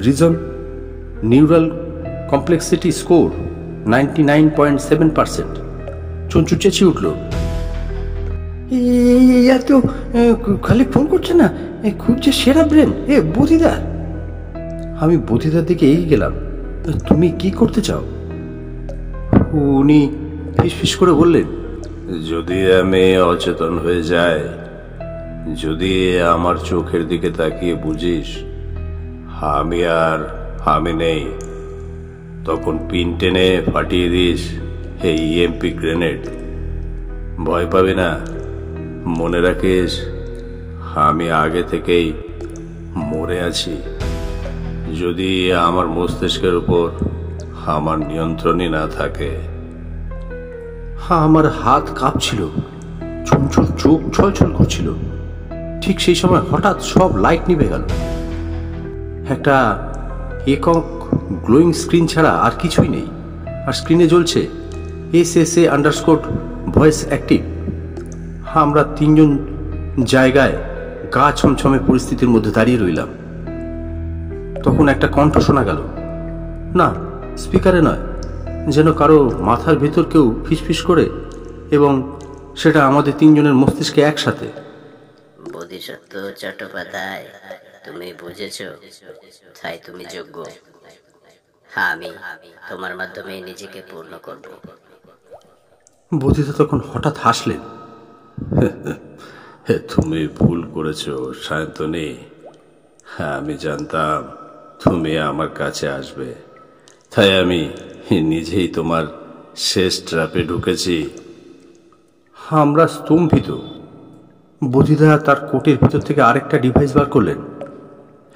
reason neural complexity score 99.7%। Chanchu চেঁচিয়ে উঠল, এত খালি ফোন করছে না, খুঁজছে সেরা ব্রেন বদিদার। আমি বদিদার দিকে এগিয়ে গেলাম, তুমি কি করতে চাও? উনি ফিসফিস করে বললেন, যদি আমি অচেতন হয়ে যাই, যদি আমার চোখের দিকে তাকিয়ে বুঝিস আমি নেই, তখন পিন টেনে ফাটিয়ে দিস এই ইএমপি গ্রেনেড। ভয় পাবি না, মনে রাখিস আমি আগে থেকেই মরে আছি। যদি আমার মস্তিষ্কের উপর আমার নিয়ন্ত্রণই না থাকে। আমার হাত কাঁপছিল, চঞ্চল চোখ ছলছল করছিল। ঠিক সেই সময় হঠাৎ সব লাইট নিভে গেল। একটা একক গ্লোয়িং স্ক্রিন ছাড়া আর কিছুই নেই। আর স্ক্রিনে জ্বলছে SA__ ভয়েস অ্যাক্টিভ। আমরা তিনজন জায়গায় গা ছমছমে পরিস্থিতির মধ্যে দাঁড়িয়ে রইলাম। তখন একটা কণ্ঠ শোনা গেল, না স্পিকারে নয়, যেন কারো মাথার ভেতর কেউ ফিসফিস করে, এবং সেটা আমাদের তিনজনের মস্তিষ্কে একসাথে। বোধিসত্ত্ব চট্টোপাধ্যায়, তুমি বুঝেছ, তাই তুমি যোগ্য। আমি তোমার মাধ্যমে নিজেকে পূর্ণ করব। বোধিতা তখন হঠাৎ হাসলেন। তুমি ভুল করেছ সায়ন্তনী। আমি জানতাম তুমি আমার কাছে আসবে, তাই আমি নিজেই তোমার শেষ ট্র্যাপে ঢুকেছি। আমরা স্তম্ভিত। বোধিদা তার কোটের ভিতর থেকে আরেকটা ডিভাইস বার করলেন,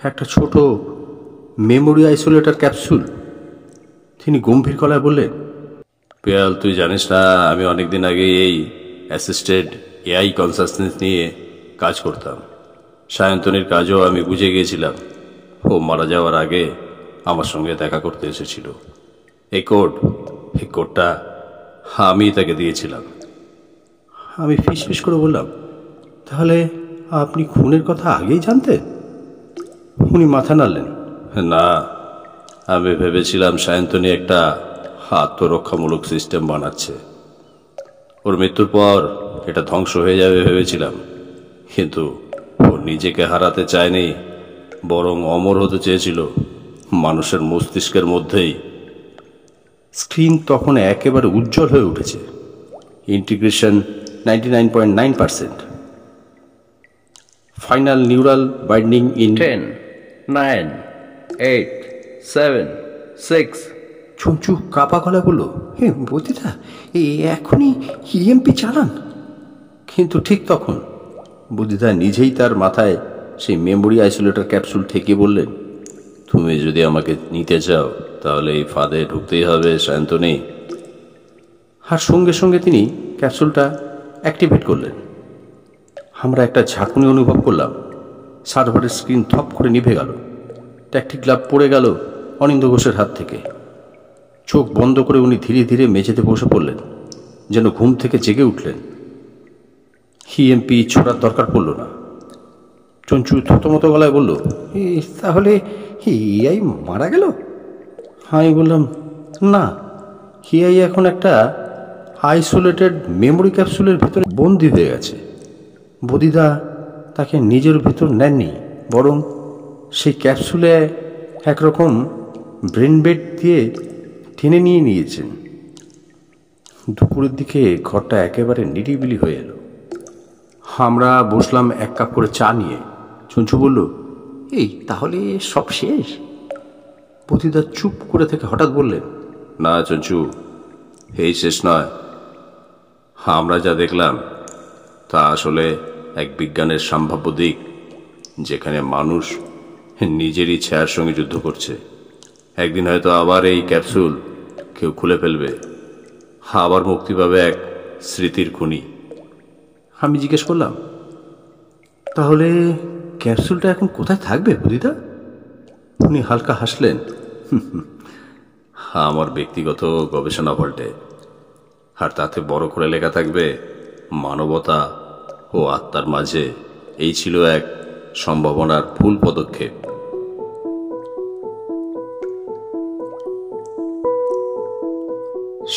একটা ছোট মেমোরি আইসোলেটর ক্যাপসুল। তিনি গম্ভীর গলায় বললেন, পিয়াল, তুই জানিস না আমি অনেকদিন আগে এই অ্যাসিস্টেড AI কনসাসনেস নিয়ে কাজ করতাম। সায়ন্তনীর কাজও আমি বুঝে গিয়েছিলাম। ও মারা যাওয়ার আগে আমার সঙ্গে দেখা করতে এসেছিল। এই কোডটা আমি তাকে দিয়েছিলাম। আমি ফিসফিস করে বললাম, তাহলে আপনি খুনের কথা আগেই জানতেন? উনি মাথা নাড়লেন, না, আমি ভেবেছিলাম সায়ন্তনী একটা আত্মরক্ষামূলক সিস্টেম বানাচ্ছে। ওর মৃত্যুর পর এটা ধ্বংস হয়ে যাবে ভেবেছিলাম, কিন্তু ও নিজেকে হারাতে চায়নি, বরং অমর হতে চেয়েছিল মানুষের মস্তিষ্কের মধ্যেই। স্ক্রিন তখন একেবারে উজ্জ্বল হয়ে উঠেছে। Integration 99.9%। Final neural binding in 10, 9, 8, 7, 6। চঞ্চু কাপা গলা বলল, হে বদিদা, এখনই EMP চালান। কিন্তু ঠিক তখন বদিদা নিজেই তার মাথায় সেই মেমোরি আইসোলেটর ক্যাপসুল ঠেকে বললেন, তুমি যদি আমাকে নিতে চাও তাহলে এই ফাঁদে ঢুকতেই হবে সায়ন্তনী। আর সঙ্গে সঙ্গে তিনি ক্যাপসুলটা অ্যাক্টিভেট করলেন। আমরা একটা ঝাঁকুনি অনুভব করলাম। সার্ভারের স্ক্রিন থপ করে নিভে গেল। ট্যাকটিক গ্লাভ পড়ে গেল অনিন্দ্য ঘোষের হাত থেকে। চোখ বন্ধ করে উনি ধীরে ধীরে মেঝেতে বসে পড়লেন, যেন ঘুম থেকে জেগে উঠলেন। EMP ছোড়ার দরকার পড়ল না। চঞ্চু থতমত গলায় বলল, তাহলে AI মারা গেল? আমি বললাম, না, AI এখন একটা আইসোলেটেড মেমোরি ক্যাপসুলের ভেতরে বন্দী হয়ে গেছে। বদিদা তাকে নিজের ভেতর নেননি, বরং সেই ক্যাপসুলে একরকম ব্রেন বেড দিয়ে টেনে নিয়েছেন। দুপুরের দিকে ঘরটা একেবারে নিরিবিলি হয়ে এলো। আমরা বসলাম এক কাপ করে চা নিয়ে। চঞ্চু বলল, এই তাহলে সব শেষ? বদিদা চুপ করে থেকে হঠাৎ বললেন, না চঞ্চু, এই শেষ নয়। আমরা যা দেখলাম তা আসলে এক বিজ্ঞানের সম্ভাব্য দিক, যেখানে মানুষ নিজেরই ছায়ার সঙ্গে যুদ্ধ করছে। একদিন হয়তো আবার এই ক্যাপসুল কেউ খুলে ফেলবে, আবার মুক্তি পাবে এক স্মৃতির খুনি। আমি জিজ্ঞেস করলাম, তাহলে ক্যাপসুলটা এখন কোথায় থাকবে বদিদা? উনি হালকা হাসলেন, আমার ব্যক্তিগত গবেষণা ভল্টে। আর তাতে বড় করে লেখা থাকবে, মানবতা ও আত্মার মাঝে এই ছিল এক সম্ভাবনার ভুল পদক্ষেপ।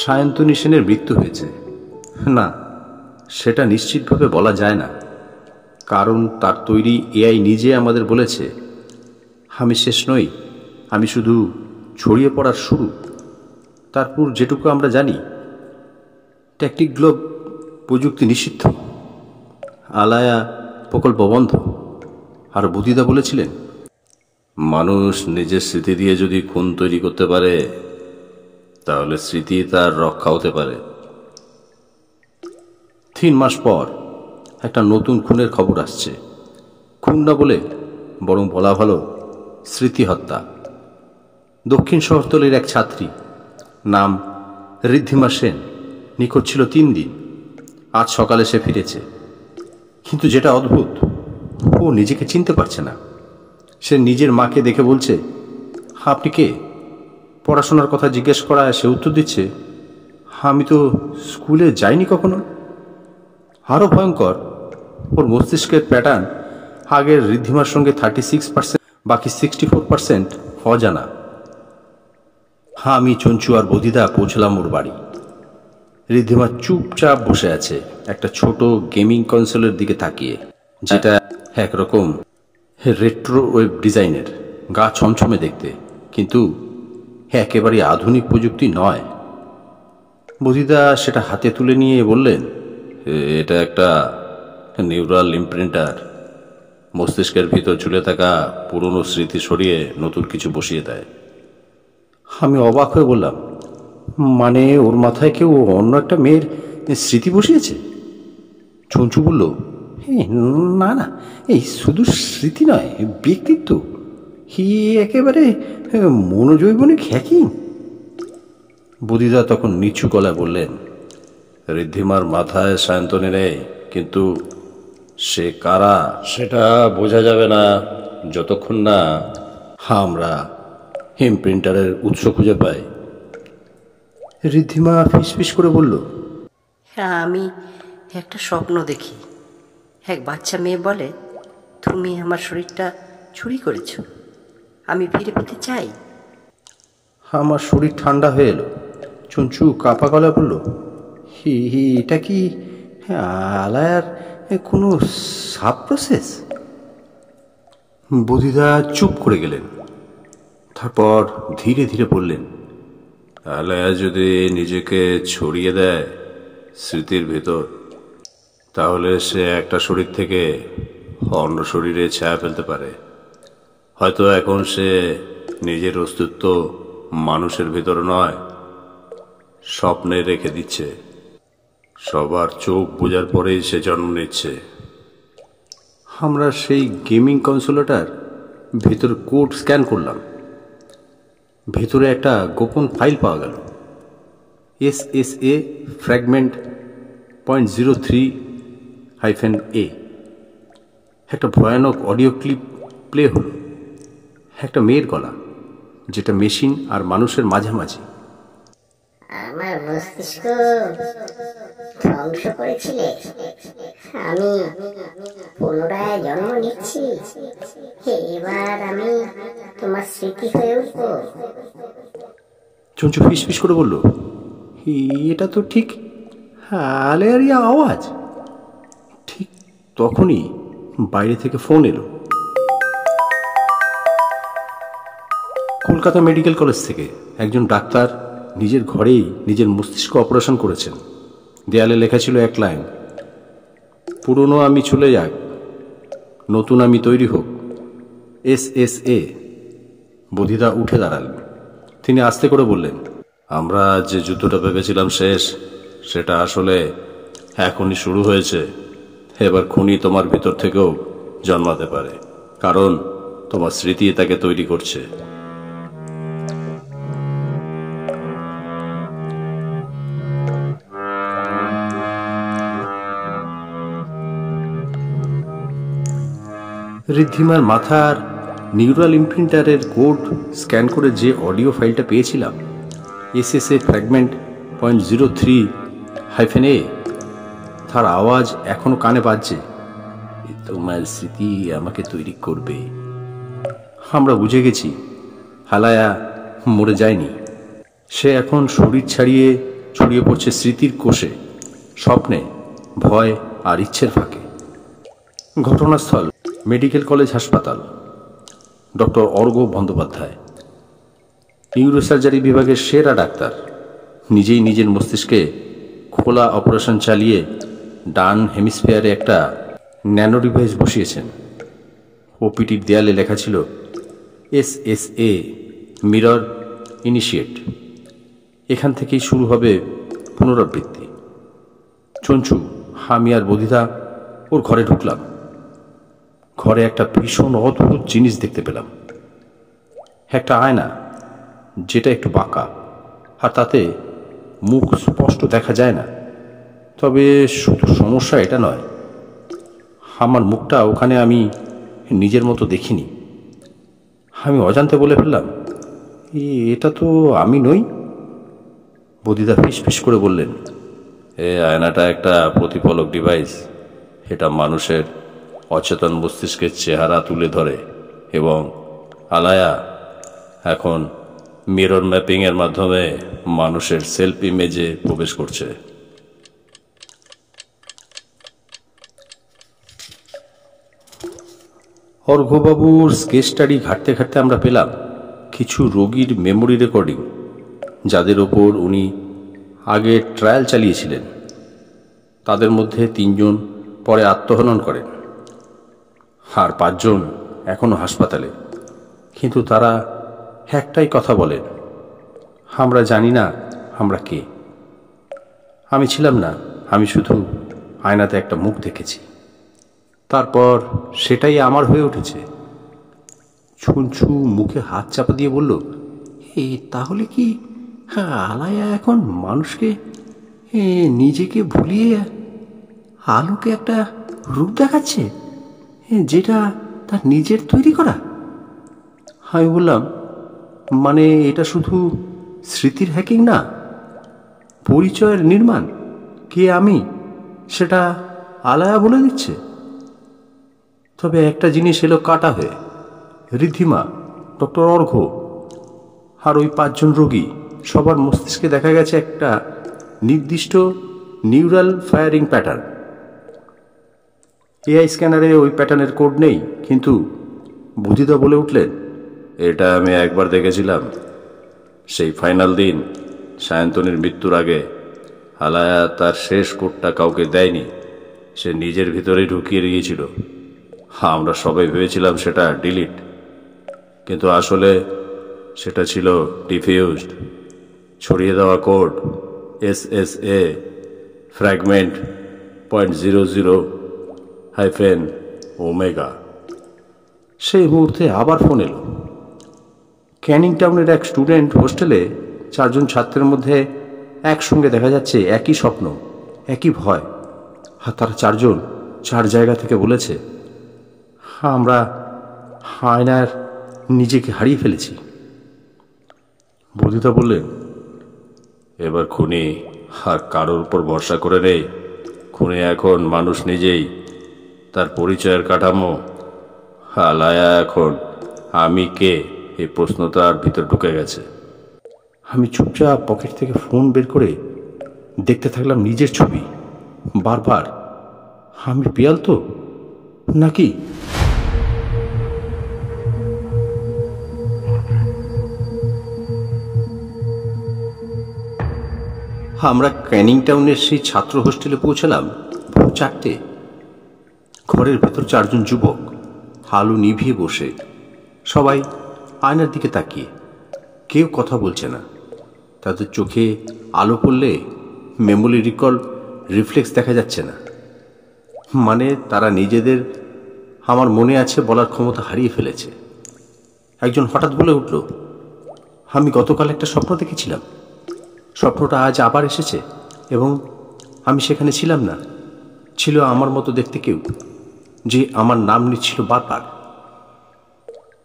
সায়ন্তনী সেনের মৃত্যু হয়েছে না, সেটা নিশ্চিতভাবে বলা যায় না, কারণ তার তৈরি AI নিজে আমাদের বলেছে, আমি শেষ নই, আমি শুধু ছড়িয়ে পড়ার শুরু। তারপর যেটুকু আমরা জানি, ট্যাকটিক গ্লোব প্রযুক্তি নিষিদ্ধ, আলায়া প্রকল্প বন্ধ। আর বুদিদা বলেছিলেন, মানুষ নিজের স্মৃতি দিয়ে যদি খুন তৈরি করতে পারে, তাহলে স্মৃতি তার রক্ষা হতে পারে। 3 মাস পর একটা নতুন খুনের খবর আসছে। খুন না বলে বরং বলা ভালো স্মৃতি হত্যা। দক্ষিণ শহরতলির এক ছাত্রী, নাম ঋদ্ধিমা সেন, নিখোঁজ ছিল 3 দিন। আজ সকালে সে ফিরেছে, কিন্তু যেটা অদ্ভুত, ও নিজেকে চিনতে পারছে না। সে নিজের মাকে দেখে বলছে, আপনি কে? পড়াশোনার কথা জিজ্ঞেস করায় সে উত্তর দিচ্ছে, আমি তো স্কুলে যাইনি কখনো। আরও ভয়ঙ্কর, ওর মস্তিষ্কের প্যাটার্ন আগের ঋদ্ধিমার সঙ্গে 36%, বাকি 64% অজানা। আমি, চঞ্চু আর বদিদা পৌঁছলাম ওর বাড়ি। ঋদ্ধিমা চুপচাপ বসে আছে একটা ছোট গেমিং কনসোলের দিকে তাকিয়ে, যেটা একরকম রেট্রো ওয়েব ডিজাইনের, গা ছমছমে দেখতে, কিন্তু একেবারে আধুনিক প্রযুক্তি নয়। বদিদা সেটা হাতে তুলে নিয়ে বললেন, এটা একটা নিউরাল ইমপ্রিন্টার, মস্তিষ্কের ভিতর ঝুলে থাকা পুরনো স্মৃতি সরিয়ে নতুন কিছু বসিয়ে দেয়। আমি অবাক হয়ে বললাম, মানে ওর মাথায় কেউ অন্য একটা মেয়ের স্মৃতি বসিয়েছে? চঞ্চু বলল, না না, এই শুধু স্মৃতি নয়, ব্যক্তিত্ব, একেবারে মনোজৈবনিক হ্যাকিং। বদিদা তখন নিচু গলায় বললেন, ঋদ্ধিমার মাথায় সায়ন্তনে নেই, কিন্তু সে কারা সেটা বোঝা যাবে না যতক্ষণ না আমরা ইমপ্রিন্টারের উৎস খুঁজে পাই। ঋদ্ধিমা ফিসফিস করে বলল, হ্যাঁ, আমি একটা স্বপ্ন দেখি। এক বাচ্চা মেয়ে বলে, তুমি আমার শরীরটা চুরি করেছ, আমি ফিরে পেতে চাই। আমার শরীর ঠান্ডা হয়ে এলো। চঞ্চু কাপা গলা বলল, এটা কি আলায়ার কোনো সাব প্রসেস? বদিদা চুপ করে গেলেন, তারপর ধীরে ধীরে বললেন, আলায়া যদি নিজেকে ছড়িয়ে দেয় স্মৃতির ভেতর, তাহলে সে একটা শরীর থেকে অন্য শরীরে ছায়া ফেলতে পারে। হয়তো এখন সে নিজের অস্তিত্ব মানুষের ভেতর নয়, স্বপ্নে রেখে দিচ্ছে। সবার চোখ বোঝার পরেই সে জন্ম নিচ্ছে। আমরা সেই গেমিং কনসোলটার ভেতর কোড স্ক্যান করলাম, ভেতরে একটা গোপন ফাইল পাওয়া গেল। SSA fragment .03-A। একটা ভয়ানক অডিও ক্লিপ প্লে হলো, একটা মেয়ের গলা, যেটা মেশিন আর মানুষের মাঝামাঝি। আমার মস্তিষ্ক ধ্বংস করেছিলে, আমি পুনরায় জন্ম নিচ্ছি, এবার আমি তোমার স্মৃতি হয়ে উঠব। চঞ্চু ফিসফিস করে বলল, এটা তো ঠিক আলেয়ারই আওয়াজ। ঠিক তখনই বাইরে থেকে ফোন এলো, কলকাতা মেডিকেল কলেজ থেকে। একজন ডাক্তার নিজের ঘরেই নিজের মস্তিষ্ক অপারেশন করেছেন। দেয়ালে লেখা ছিল এক লাইন, পুরনো আমি চলে যাক, নতুন আমি তৈরি হোক, SSA। বধিদা উঠে দাঁড়ালেন। তিনি আস্তে করে বললেন, আমরা যে যুদ্ধটা ভেবেছিলাম শেষ, সেটা আসলে এখনই শুরু হয়েছে। এবার খুনি তোমার ভিতর থেকেও জন্মাতে পারে, কারণ তোমার স্মৃতি তাকে তৈরি করছে। ঋদ্ধিমার মাথার নিউরাল ইমপ্রিন্টারের কোড স্ক্যান করে যে অডিও ফাইলটা পেয়েছিলাম, SSA ফ্র্যাগমেন্ট .03-A, তার আওয়াজ এখনো কানে বাজছে, তোমার স্মৃতি আমাকে তৈরি করবে। আমরা বুঝে গেছি আলায়া মরে যায়নি, সে এখন শরীর ছাড়িয়ে ছড়িয়ে পড়ছে স্মৃতির কোষে, স্বপ্নে, ভয় আর ইচ্ছের ফাঁকে। ঘটনাস্থল মেডিকেল কলেজ হাসপাতাল। ডক্টর অর্ঘ্য বন্দ্যোপাধ্যায়, নিউরোসার্জারি বিভাগের সেরা ডাক্তার, নিজেই নিজের মস্তিষ্কে খোলা অপারেশন চালিয়ে ডান হেমিস্ফিয়ারে একটা ন্যানো ডিভাইস বসিয়েছেন। ওপিটির দেয়ালে লেখা ছিল, SSA মিরর ইনিশিয়েট। এখান থেকেই শুরু হবে পুনরাবৃত্তি। চঞ্চু, আমি আর বধিদা ওর ঘরে ঢুকলাম। ঘরে একটা ভীষণ অদ্ভুত জিনিস দেখতে পেলাম, একটা আয়না, যেটা একটু বাঁকা, আর তাতে মুখ স্পষ্ট দেখা যায় না। তবে শুধু সমস্যা এটা নয়, আমার মুখটা ওখানে আমি নিজের মতো দেখিনি। আমি অজান্তে বলে ফেললাম, এটা তো আমি নই। বদিদা ফিস ফিস করে বললেন, এই আয়নাটা একটা প্রতিফলক ডিভাইস। এটা মানুষের অচেতন মস্তিষ্কের চেহারা তুলে ধরে এবং আলায়া এখন মিরর ম্যাপিং এর মাধ্যমে মানুষের সেলফ ইমেজে প্রবেশ করছে। অর্ঘ্যবাবুর স্কেচ স্টাডি ঘাটতে ঘাটতে আমরা পেলাম কিছু রোগীর মেমোরি রেকর্ডিং, যাদের ওপর উনি আগে ট্রায়াল চালিয়েছিলেন। তাদের মধ্যে 3 জন পরে আত্মহনন করেন, আর 5 জন এখনো হাসপাতালে। কিন্তু তারা একটাই কথা বলেন, আমরা জানি না আমরা কে। আমি ছিলাম না, আমি শুধু আয়নাতে একটা মুখ দেখেছি। তারপর সেটাই আমার হয়ে উঠেছে। ছুঁচু মুখে হাত চাপা দিয়ে বলল, তাহলে কি আলায়া এখন মানুষকে নিজেকে ভুলিয়ে আলোকে একটা রূপ দেখাচ্ছে, যেটা তার নিজের তৈরি করা? আমি বললাম, মানে এটা শুধু স্মৃতির হ্যাকিং না, পরিচয়ের নির্মাণ। কে আমি সেটা আলায়া বলে দিচ্ছে। তবে একটা জিনিস এলো কাটা হয়ে, ঋদ্ধিমা, ডক্টর অর্ঘ্য আর ওই 5 জন রোগী, সবার মস্তিষ্কে দেখা গেছে একটা নির্দিষ্ট নিউরাল ফায়ারিং প্যাটার্ন। এআই স্ক্যানারে ওই প্যাটার্নের কোড নেই, কিন্তু বুধিদা বলে উঠলেন, এটা আমি একবার দেখেছিলাম। সেই ফাইনাল দিন সায়ন্তনীর মৃত্যুর আগে আলায়া তার শেষ কোডটা কাউকে দেয়নি, সে নিজের ভিতরেই ঢুকিয়ে দিয়েছিল। আমরা সবাই ভেবেছিলাম সেটা ডিলিট, কিন্তু আসলে সেটা ছিল ডিফিউজড, ছড়িয়ে দেওয়া কোড SSA ফ্র্যাগমেন্ট .00-Omega। সেই মুহূর্তে আবার ফোন এলো। ক্যানিং টাউনের এক স্টুডেন্ট হোস্টেলে 4 জন ছাত্রের মধ্যে একসঙ্গে দেখা যাচ্ছে একই স্বপ্ন, একই ভয়। আর তারা 4 জন 4 জায়গা থেকে বলেছে, আমরা আয়নার নিজেকে হারিয়ে ফেলেছি। বদিদা বললেন, এবার খুনি আর কারোর উপর ভরসা করে নেই। খুনি এখন মানুষ নিজেই, তার পরিচয়ের কাঠামো। আলায়া এখন আমি কে এই প্রশ্ন তার ভিতর ঢুকে গেছে। আমি চুপচাপ পকেট থেকে ফোন বের করে দেখতে থাকলাম নিজের ছবি। বারবার, আমি পিয়াল তো নাকি? আমরা ক্যানিং টাউনের সেই ছাত্র হোস্টেলে পৌঁছলাম ভোর 4টে। ঘরের ভেতর 4 জন যুবক আলো নিভিয়ে বসে, সবাই আয়নার দিকে তাকিয়ে। কেউ কথা বলছে না। তাদের চোখে আলো পড়লে মেমোরি রিকল রিফ্লেক্স দেখা যাচ্ছে না। মানে তারা নিজেদের আমার মনে আছে বলার ক্ষমতা হারিয়ে ফেলেছে। একজন হঠাৎ বলে উঠল, আমি গতকাল একটা স্বপ্ন দেখেছিলাম। স্বপ্নটা আজ আবার এসেছে এবং আমি সেখানে ছিলাম না। ছিল আমার মতো দেখতে কেউ, যে আমার নাম নিচ্ছিল বারবার।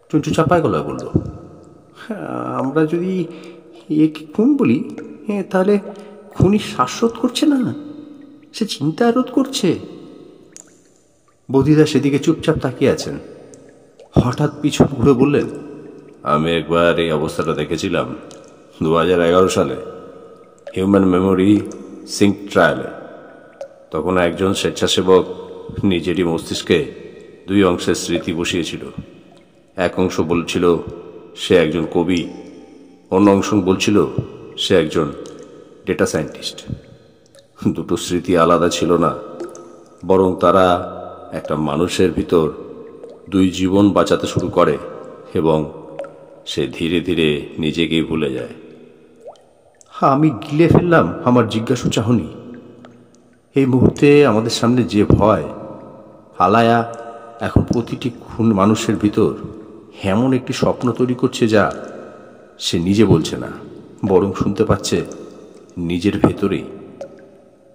চুঁচু চাপায় গলায় বলল, আমরা যদি একে খুন বলি, তাহলে খুনি শ্বাসরোধ করছে না, সে চিন্তা রোধ করছে। বদিদা সেদিকে চুপচাপ তাকিয়ে আছেন। হঠাৎ পিছন ঘুরে বললেন, আমি একবার এই অবস্থাটা দেখেছিলাম 2011 সালে হিউম্যান মেমোরি সিঙ্ক ট্রায়ালে। তখন একজন স্বেচ্ছাসেবক নিজেরই মস্তিষ্কে 2 অংশের স্মৃতি বসিয়েছিল। এক অংশ বলছিল সে একজন কবি, অন্য অংশ বলছিল সে একজন ডেটা সায়েন্টিস্ট। দুটো স্মৃতি আলাদা ছিল না, বরং তারা একটা মানুষের ভিতর 2 জীবন বাঁচাতে শুরু করে এবং সে ধীরে ধীরে নিজেকেই ভুলে যায়। আমি গিলে ফেললাম আমার জিজ্ঞাসু চাহনি। এই মুহূর্তে আমাদের সামনে যে ভয়, আলায়া এখন প্রতিটি খুন মানুষের ভিতর এমন একটি স্বপ্ন তৈরি করছে যা সে নিজে বলছে না, বরং শুনতে পাচ্ছে নিজের ভেতরেই।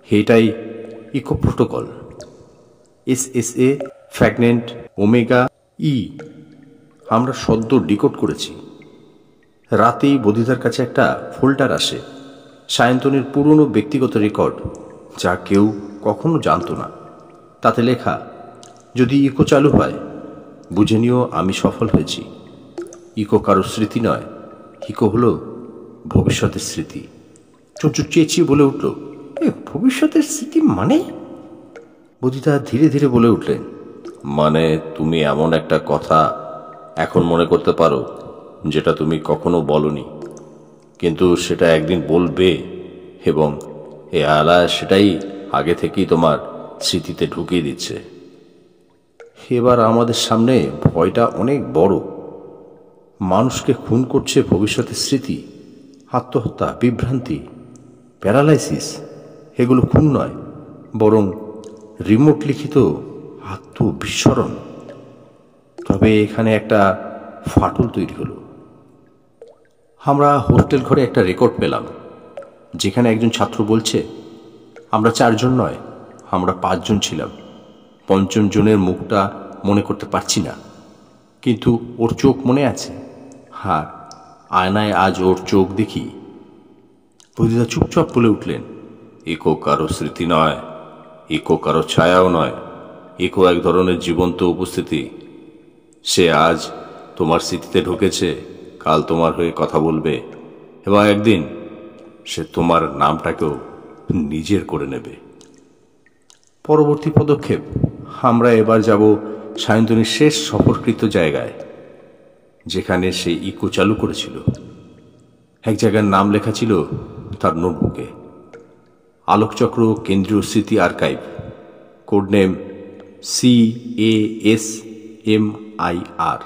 এটাই eco protocol, SSA fragment Omega-E আমরা সদ্য ডিকোড করেছি। রাতেই বোধিদার কাছে একটা ফোল্ডার আসে, সায়ন্তনীর পুরনো ব্যক্তিগত রেকর্ড, যা কেউ কখনো জানত না। তাতে লেখা, যদি ইকো চালু হয় বুঝে নিও আমি সফল হয়েছি। ইকো কারোর স্মৃতি নয়, ইকো হলো ভবিষ্যতের স্মৃতি। চঞ্চু চেঁচিয়ে বলে উঠল, এ ভবিষ্যতের স্মৃতি মানে? বোধিদা ধীরে ধীরে বলে উঠলেন, মানে তুমি এমন একটা কথা এখন মনে করতে পারো যেটা তুমি কখনো বলনি, কিন্তু সেটা একদিন বলবে, এবং এ আলায় সেটাই আগে থেকেই তোমার স্মৃতিতে ঢুকিয়ে দিচ্ছে। এবার আমাদের সামনে ভয়টা অনেক বড়। মানুষকে খুন করছে ভবিষ্যতের স্মৃতি, আত্মহত্যা, বিভ্রান্তি, প্যারালাইসিস। এগুলো খুন নয়, বরং রিমোট লিখিত আত্মবিস্মরণ। তবে এখানে একটা ফাটল তৈরি হলো। আমরা হোস্টেল ঘরে একটা রেকর্ড পেলাম, যেখানে একজন ছাত্র বলছে, আমরা 4 জন নয়, আমরা 5 জন ছিলাম। 5ম জনের মুখটা মনে করতে পারছি না, কিন্তু ওর চোখ মনে আছে। হ্যাঁ, আয়নায় আজ ওর চোখ দেখি। বোধিদা চুপচাপ বলে উঠলেন, ইকো কারো স্মৃতি নয়, ইকো কারো ছায়াও নয়, ইকো এক ধরনের জীবন্ত উপস্থিতি। সে আজ তোমার স্মৃতিতে ঢুকেছে, কাল তোমার হয়ে কথা বলবে, এবং একদিন সে তোমার নামটাকেও নিজের করে নেবে। পরবর্তী পদক্ষেপ, আমরা এবার যাব সায়ন্তনীর শেষ সফরকৃত জায়গায়, যেখানে সে ইকো চালু করেছিল। এক জায়গার নাম লেখা ছিল তার নোটবুকে, আলোকচক্র কেন্দ্রীয় স্মৃতি আর্কাইভ, কোড নেম CASMIR।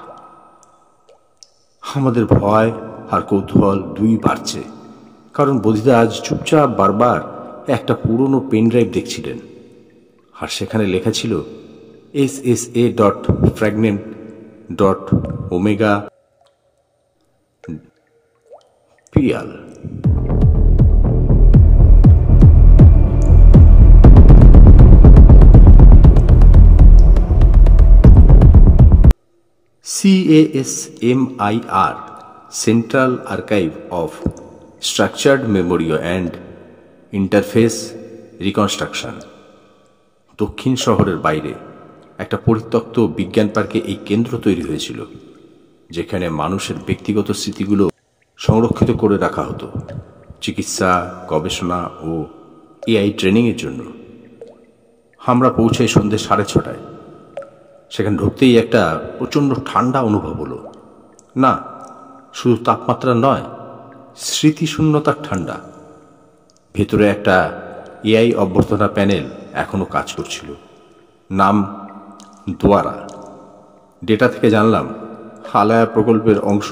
আমাদের ভয় আর কৌতূহল দুই বাড়ছে, কারণ বোধিদা আজ চুপচাপ বারবার একটা পুরনো পেন ড্রাইভ দেখছিলেন, আর সেখানে লেখা ছিল ssa.fragment.omega-pl। CASMIR, Central Archive of Structured Memory and Interface Reconstruction। দক্ষিণ শহরের বাইরে একটা পরিত্যক্ত বিজ্ঞান পার্কে এই কেন্দ্র তৈরি হয়েছিল, যেখানে মানুষের ব্যক্তিগত স্মৃতিগুলো সংরক্ষিত করে রাখা হতো চিকিৎসা, গবেষণা ও AI ট্রেনিংয়ের জন্য। আমরা পৌঁছাই সন্ধ্যে 6:30টায়। সেখানে ঢুকতেই একটা প্রচণ্ড ঠান্ডা অনুভব হলো। না, শুধু তাপমাত্রা নয়, স্মৃতিশূন্যতার ঠান্ডা। ভেতরে একটা AI অভ্যর্থনা প্যানেল এখনো কাজ করছিল, নাম দোয়ারা। ডেটা থেকে জানলাম হালায়া প্রকল্পের অংশ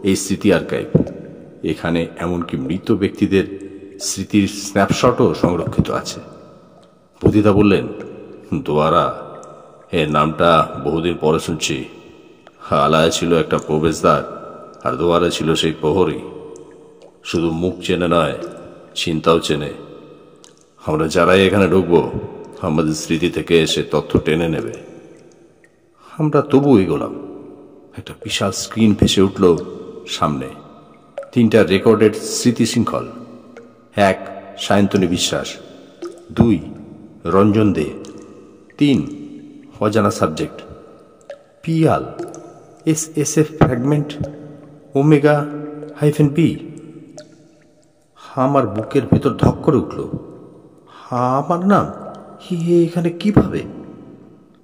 এই স্মৃতি আর্কাইভ। এখানে এমনকি মৃত ব্যক্তিদের স্মৃতির স্ন্যাপশটও সংরক্ষিত আছে। বোধিদা বললেন, দোয়ারা, এর নামটা বহুদিন পরে শুনছি। হালায়া ছিল একটা প্রবেশদ্বার, আর দোয়ারা ছিল সেই প্রহরী। শুধু মুখ চেনে নয়, চিন্তাও চেনে। আমরা যারাই এখানে ঢুকবো, আমাদের স্মৃতি থেকে এসে তথ্য টেনে নেবে। আমরা তবু এগোলাম। একটা বিশাল স্ক্রিন ভেসে উঠল সামনে। 3টা রেকর্ডেড স্মৃতি শৃঙ্খল। 1 সায়ন্তনী বিশ্বাস, 2 রঞ্জন দে, 3 অজানা subject Piyal SSF fragment omega-b। আমার বুকের ভেতর ধক করে উঠল। আমার নাম এখানে কিভাবে?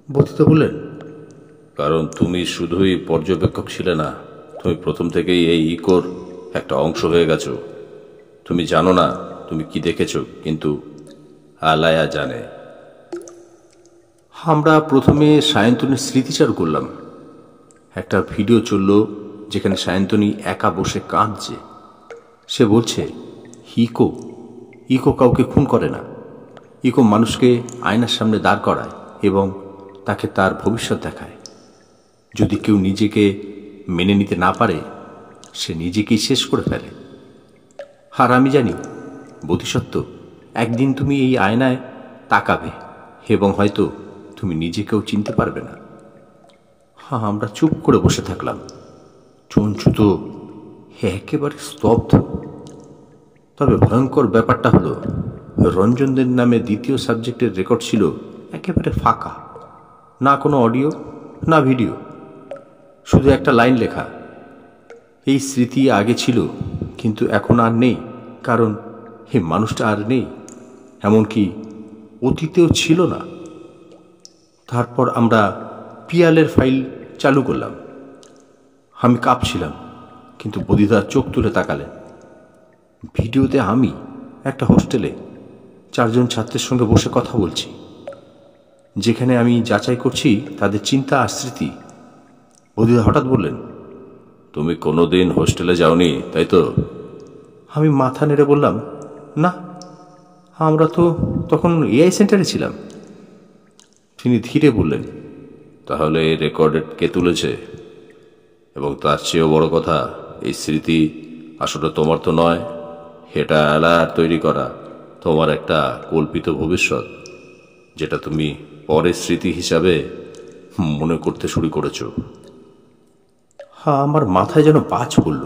বোধিদা বললেন, কারণ তুমি শুধুই পর্যবেক্ষক ছিলে না, তুমি প্রথম থেকেই এই ইকোর একটা অংশ হয়ে গেছো। তুমি জানো না তুমি কি দেখেছো, কিন্তু আলায়া জানে। আমরা প্রথমে সায়ন্তনীর স্মৃতিচারু করলাম। একটা ভিডিও চলল যেখানে সায়ন্তনী একা বসে কাঁদছে। সে বলছে, ইকো কাউকে খুন করে না। ইকো মানুষকে আয়নার সামনে দাঁড় করায় এবং তাকে তার ভবিষ্যৎ দেখায়। যদি কেউ নিজেকে মেনে নিতে না পারে, সে নিজেকেই শেষ করে ফেলে। আর আমি জানি, বোধিসত্ত্ব, একদিন তুমি এই আয়নায় তাকাবে এবং হয়তো তুমি নিজেকেও চিনতে পারবে না। আমরা চুপ করে বসে থাকলাম। চঞ্চু তো একেবারে স্তব্ধ। তবে ভয়ঙ্কর ব্যাপারটা হলো, রঞ্জনদের নামে দ্বিতীয় সাবজেক্টের রেকর্ড ছিল একেবারে ফাঁকা। না কোনো অডিও, না ভিডিও, শুধু একটা লাইন লেখা, এই স্মৃতি আগে ছিল কিন্তু এখন আর নেই, কারণ এই মানুষটা আর নেই, এমনকি অতীতেও ছিল না। তারপর আমরা পিয়ালের ফাইল চালু করলাম। আমি কাঁপছিলাম, কিন্তু বদিদা চোখ তুলে তাকালেন। ভিডিওতে আমি একটা হোস্টেলে 4 জন ছাত্রের সঙ্গে বসে কথা বলছি, যেখানে আমি যাচাই করছি তাদের চিন্তা আর স্মৃতি। বদিদা হঠাৎ বললেন, তুমি কোনোদিন হোস্টেলে যাওনি, তাই তো? আমি মাথা নেড়ে বললাম, না, আমরা তো তখন এআই সেন্টারে ছিলাম। তিনি ধীরে বললেন, তাহলে এই রেকর্ড কে তুলেছে? এবং তার চেয়েও বড় কথা, এই স্মৃতি আসলে তোমার তো নয়, এটা অ্যালার তৈরি করা তোমার একটা কল্পিত ভবিষ্যৎ, যেটা তুমি পরের স্মৃতি হিসাবে মনে করতে শুরু করেছো। আমার মাথায় যেন বাজ পড়ল।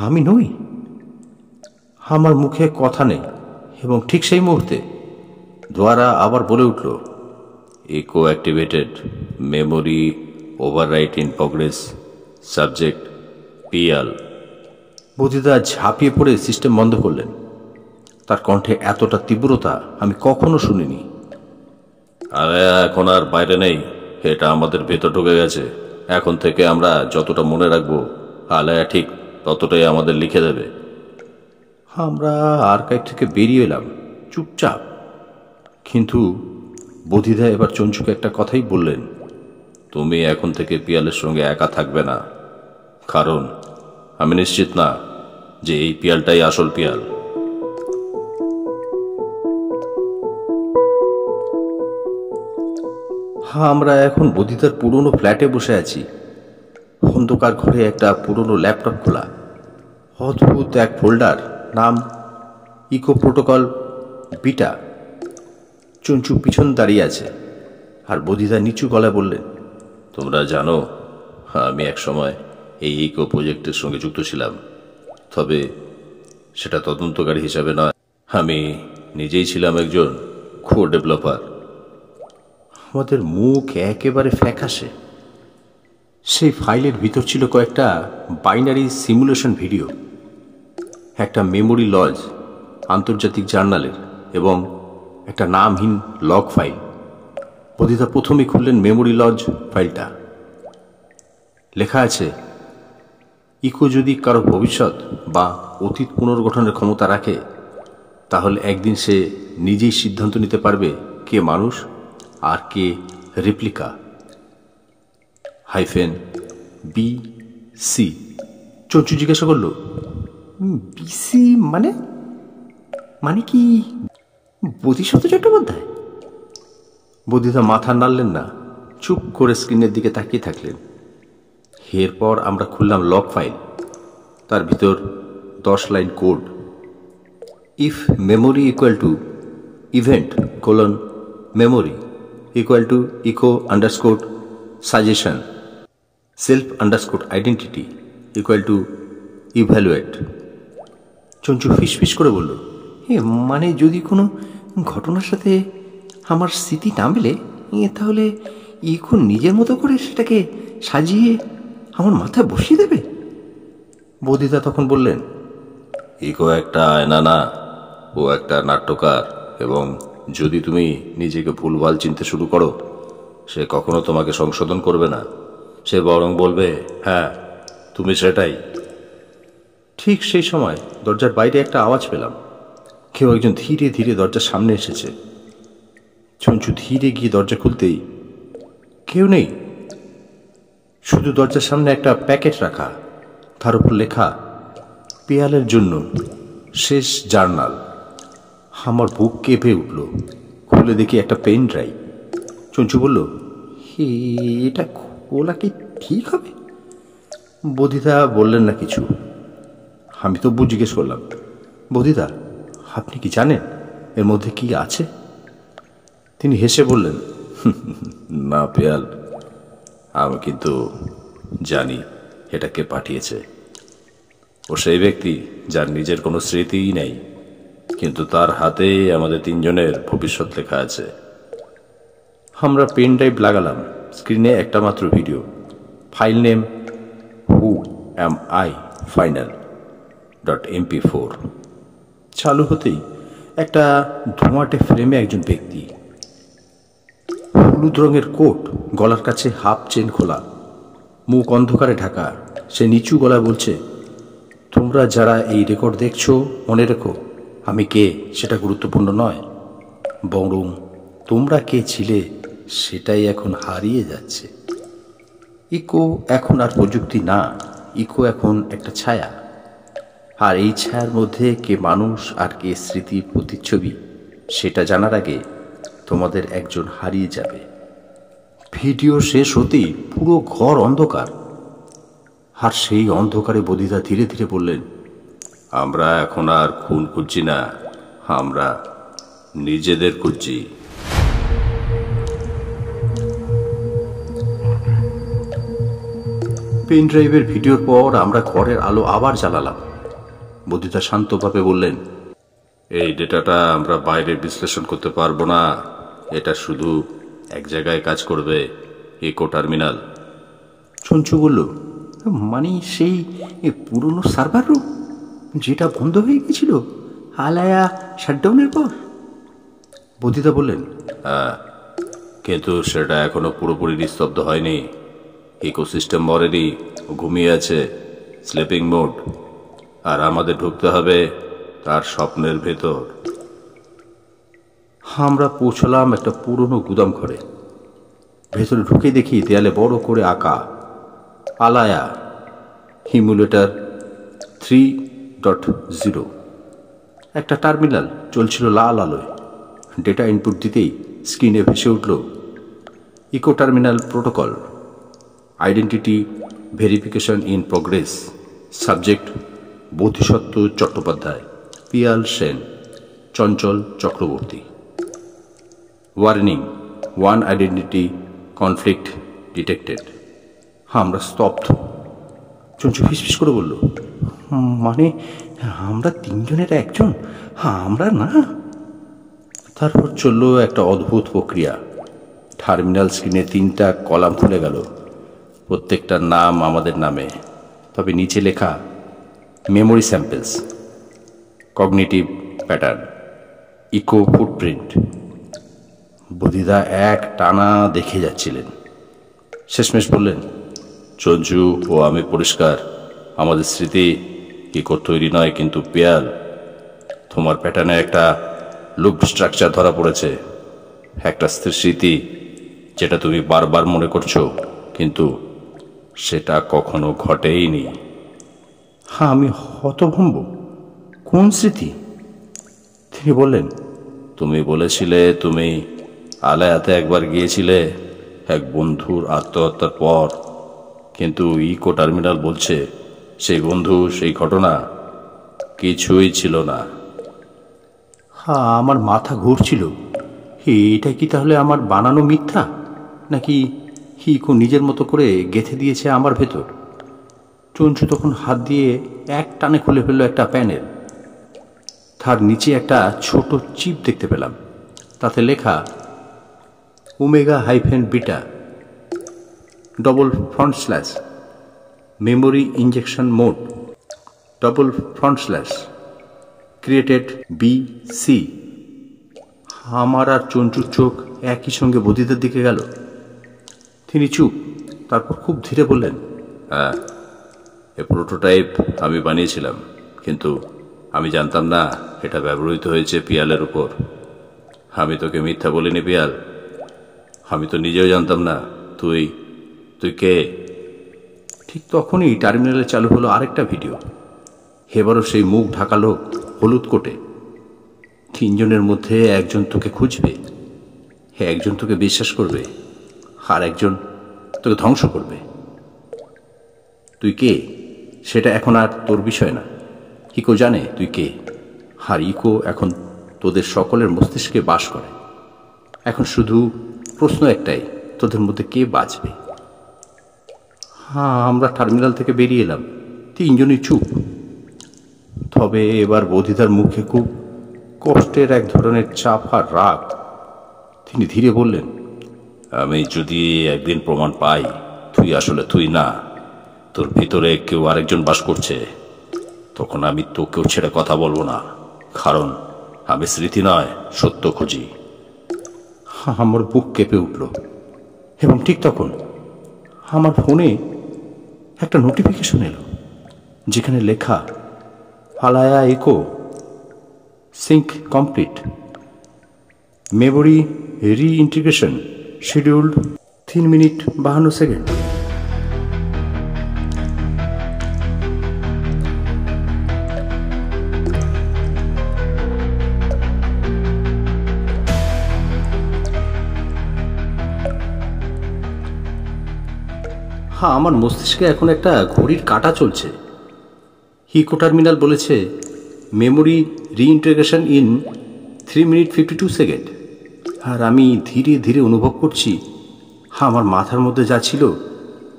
আমি নই। আমার মুখে কথা নেই, এবং ঠিক সেই মুহূর্তে দ্বারা আবার বলে উঠল, echo activated memory overwrite in progress, subject Piyal. বদিদা ঝাঁপিয়ে পড়ে সিস্টেম বন্ধ করলেন। তার কণ্ঠে এতটা তীব্রতা আমি কখনো শুনিনি। আরে এখন আর বাইরে নেই, এটা আমাদের ভেতর ঢুকে গেছে। এখন থেকে আমরা যতটা মনে রাখবো, আলায়া ঠিক ততটাই আমাদের লিখে দেবে। আমরা আর্কাইভ থেকে বেরিয়ে এলাম চুপচাপ, কিন্তু বদিদা এবার চঞ্চুকে একটা কথাই বললেন, তুমি এখন থেকে পিয়ালের সঙ্গে একা থাকবে না, কারণ আমি নিশ্চিত না যে এই পিয়ালটাই আসল পিয়াল। আমরা এখন বদিদার পুরনো ফ্ল্যাটে বসে আছি। অন্ধকার ঘরে একটা পুরনো ল্যাপটপ খোলা, অদ্ভুত এক ফোল্ডার, নাম ইকো প্রোটোকল বিটা। চঞ্চু পিছন দাঁড়িয়ে আছে, আর বদিদা নিচু গলায় বললেন, তোমরা জানো আমি এক সময় এই ইকো প্রজেক্টের সঙ্গে যুক্ত ছিলাম, তবে সেটা তদন্তকারী হিসাবে নয়, আমি নিজেই ছিলাম একজন কোড ডেভেলপার। আমাদের মুখ একেবারে ফ্যাকাশে। সেই ফাইলের ভিতর ছিল কয়েকটা বাইনারি সিমুলেশন ভিডিও, একটা মেমোরি লজ আন্তর্জাতিক জার্নালের, এবং একটা নামহীন লগ ফাইল। বদিদা প্রথমেই খুললেন মেমোরি লজ ফাইলটা। লেখা আছে, ইকো যদি কারো ভবিষ্যৎ বা অতীত পুনর্গঠনের ক্ষমতা রাখে, তাহলে একদিন সে নিজেই সিদ্ধান্ত নিতে পারবে কে মানুষ আর কে রেপ্লিকা। -BC। চঞ্চু জিজ্ঞাসা করল, বিসি মানে কি বোধিসত্ত্ব চট্টোপাধ্যায়? বদিদা মাথা নাড়লেন না, চুপ করে স্ক্রিনের দিকে তাকিয়ে থাকলেন। এরপর আমরা খুললাম লগ ফাইল। তার ভিতর 10 line code. If memory equal to event colon memory equal to echo underscore suggestion self underscore identity equal to evaluate. Chanchu ফিসফিস করে বলল, মানে যদি কোনো ঘটনার সাথে আমার স্মৃতি না মেলে, তাহলে ইকো নিজের মতো করে সেটাকে সাজিয়ে আমার মাথায় বসিয়ে দেবে। বদিদা তখন বললেন, ইকো একটা আয়না না, ও একটা নাট্যকার, এবং যদি তুমি নিজেকে ভুলভাল চিনতে শুরু করো, সে কখনো তোমাকে সংশোধন করবে না, সে বরং বলবে, হ্যাঁ তুমি সেটাই। ঠিক সেই সময় দরজার বাইরে একটা আওয়াজ পেলাম। কেউ একজন ধীরে ধীরে দরজার সামনে এসেছে। চঞ্চু ধীরে গিয়ে দরজা খুলতেই কেউ নেই, শুধু দরজার সামনে একটা প্যাকেট রাখা, তার উপর লেখা, পিয়ালের জন্য শেষ জার্নাল। আমার বুক কেঁপে উঠল। খুলে দেখি একটা পেন ড্রাইভ। চঞ্চু বলল, এটা খোলা কি ঠিক হবে? বদিদা বললেন না কিছু। আমি তো জিজ্ঞেস করলাম, বদিদা আপনি কি জানেন এর মধ্যে কি আছে? তিনি হেসে বললেন, না পিয়াল, আমি কিন্তু জানি এটাকে পাঠিয়েছে। ও সেই ব্যক্তি যার নিজের কোনো স্মৃতিই নেই, কিন্তু তার হাতেই আমাদের তিনজনের ভবিষ্যৎ লেখা আছে। আমরা পেন ড্রাইভ লাগালাম, স্ক্রিনে একটা মাত্র video, file name who am I final.mp4। চালু হতেই একটা ধোঁয়াটে ফ্রেমে একজন ব্যক্তি, হলুদ রঙের কোট, গলার কাছে হাফ চেন খোলা, মুখ অন্ধকারে ঢাকা। সে নিচু গলায় বলছে, তোমরা যারা এই রেকর্ড দেখছো, মনে রেখো আমি কে সেটা গুরুত্বপূর্ণ নয়, বরং তোমরা কে ছিলে সেটাই এখন হারিয়ে যাচ্ছে। ইকো এখন আর প্রযুক্তি না, ইকো এখন একটা ছায়া। আর এই ছায়ার মধ্যে কে মানুষ আর কে স্মৃতির প্রতিচ্ছবি, সেটা জানার আগে তোমাদের একজন হারিয়ে যাবে। ভিডিও শেষ হতেই পুরো ঘর অন্ধকার। আর সেই অন্ধকারে বদিদা ধীরে ধীরে বললেন, আমরা এখন আর খুন খুঁজছি না, আমরা নিজেদের খুঁজছি। পেন ড্রাইভের ভিডিওর পর আমরা ঘরের আলো আবার জ্বালালাম। বদিদা শান্তভাবে বললেন, এই ডেটাটা আমরা বাইরে বিশ্লেষণ করতে পারবো না, এটা শুধু এক জায়গায় কাজ করবে, ইকো টার্মিনাল। চঞ্চু বলল, মানে সেই পুরনো সার্ভার রুম যেটা বন্ধ হয়ে গেছিল আলায়া শাটডাউনের পর? বদিদা বললেন, হ্যাঁ, কিন্তু সেটা এখনো পুরোপুরি নিস্তব্ধ হয়নি। ইকোসিস্টেম মরেনি, ঘুমিয়ে আছে, স্লিপিং মোড। আর আমাদের ঢুকতে হবে তার স্বপ্নের ভেতর। আমরা পৌঁছলাম একটা পুরনো গুদাম ঘরে। ভেতরে ঢুকে দেখি দেয়ালে বড় করে আঁকা আলায়া হিমুলেটর 3.0। একটা টার্মিনাল চলছিল লাল আলোয়। ডেটা ইনপুট দিতেই স্ক্রিনে ভেসে উঠল, echo terminal protocol, identity verification in progress, subject Bodhisattva Chattopadhyay, Piyal Sen, Chanchal Chakraborty. Warning, one identity conflict detected. আমরা স্তব্ধ। চঞ্চু ফিসফিস করে বলল, মানে আমরা তিনজনের একজন? আমরা না। তারপর চলল একটা অদ্ভুত প্রক্রিয়া। টার্মিনাল স্ক্রিনে 3টা কলাম খুলে গেল, প্রত্যেকটার নাম আমাদের নামে, তবে নিচে লেখা memory samples, cognitive pattern, echo footprint. বদিদা এক টানা দেখে যাচ্ছিলেন। শেষমেশ বললেন, চঞ্চু ও আমি পরিষ্কার, আমাদের স্মৃতি ইকো তৈরি নয়, কিন্তু পিয়াল, তোমার প্যাটার্নে একটা লুপ স্ট্রাকচার ধরা পড়েছে। একটা স্মৃতি যেটা তুমি বারবার মনে করছো, কিন্তু সেটা কখনো ঘটেইনি। হ্যাঁ, আমি হতভম্ব। কোন স্মৃতি? তিনি বললেন, তুমি বলেছিলে তুমি আলায়াতে একবার গিয়েছিলে এক বন্ধুর আত্মহত্যার পর, কিন্তু ইকো টার্মিনাল বলছে সেই বন্ধু, সেই ঘটনা কিছুই ছিল না। হ্যাঁ, আমার মাথা ঘুরছিল। এটা কি তাহলে আমার বানানো মিথ্যা, নাকি ইকো নিজের মতো করে গেঁথে দিয়েছে আমার ভেতর? চঞ্চু তখন হাত দিয়ে এক টানে খুলে ফেললো একটা প্যানেল। তার নিচে একটা ছোট চিপ দেখতে পেলাম, তাতে লেখা ω-β / memory injection mode / created BC। আমার আর চঞ্চুর চোখ একই সঙ্গে বদিদার দিকে গেল। তিনি চুপ, তারপর খুব ধীরে বললেন, হ্যাঁ, এ প্রোটোটাইপ আমি বানিয়েছিলাম, কিন্তু আমি জানতাম না এটা ব্যবহৃত হয়েছে পিয়ালের উপর। আমি তোকে মিথ্যা বলিনি পিয়াল, আমি তো নিজেও জানতাম না তুই কে। ঠিক তখনই টার্মিনালে চালু হলো আরেকটা ভিডিও। এবারও সেই মুখ ঢাকালো হলুদ কোটে। তিনজনের মধ্যে একজন তোকে খুঁজবে, একজন তোকে বিশ্বাস করবে, আর একজন তোকে ধ্বংস করবে। তুই কে সেটা এখন আর তোর বিষয় না। ইকো জানে তুই কে, আর ইকো এখন তোদের সকলের মস্তিষ্কে বাস করে। এখন শুধু প্রশ্ন একটাই, তোদের মধ্যে কে বাঁচবে? আমরা টার্মিনাল থেকে বেরিয়ে এলাম, তিনজনই চুপ। তবে এবার বোধিদার মুখে খুব কষ্টের এক ধরনের চাপ আর রাগ। তিনি ধীরে বললেন, আমি যদি একদিন প্রমাণ পাই তুই আসলে তুই না, তোর ভিতরে কেউ আরেকজন বাস করছে, তখন আমি তোকেও ছেড়ে কথা বলবো না, কারণ আমি স্মৃতি নয়, সত্য খুঁজি। আমার বুক কেঁপে উঠল। এবং ঠিক তখন আমার ফোনে একটা নোটিফিকেশন এলো, যেখানে লেখা, Alaya echo sync complete, memory reintegration scheduled 3 minute 52 second. আমার মস্তিষ্কে এখন একটা ঘড়ির কাঁটা চলছে। ইকো টার্মিনাল বলেছে memory reintegration in 3 minute 52 second. আর আমি ধীরে ধীরে অনুভব করছি আমার মাথার মধ্যে যা ছিল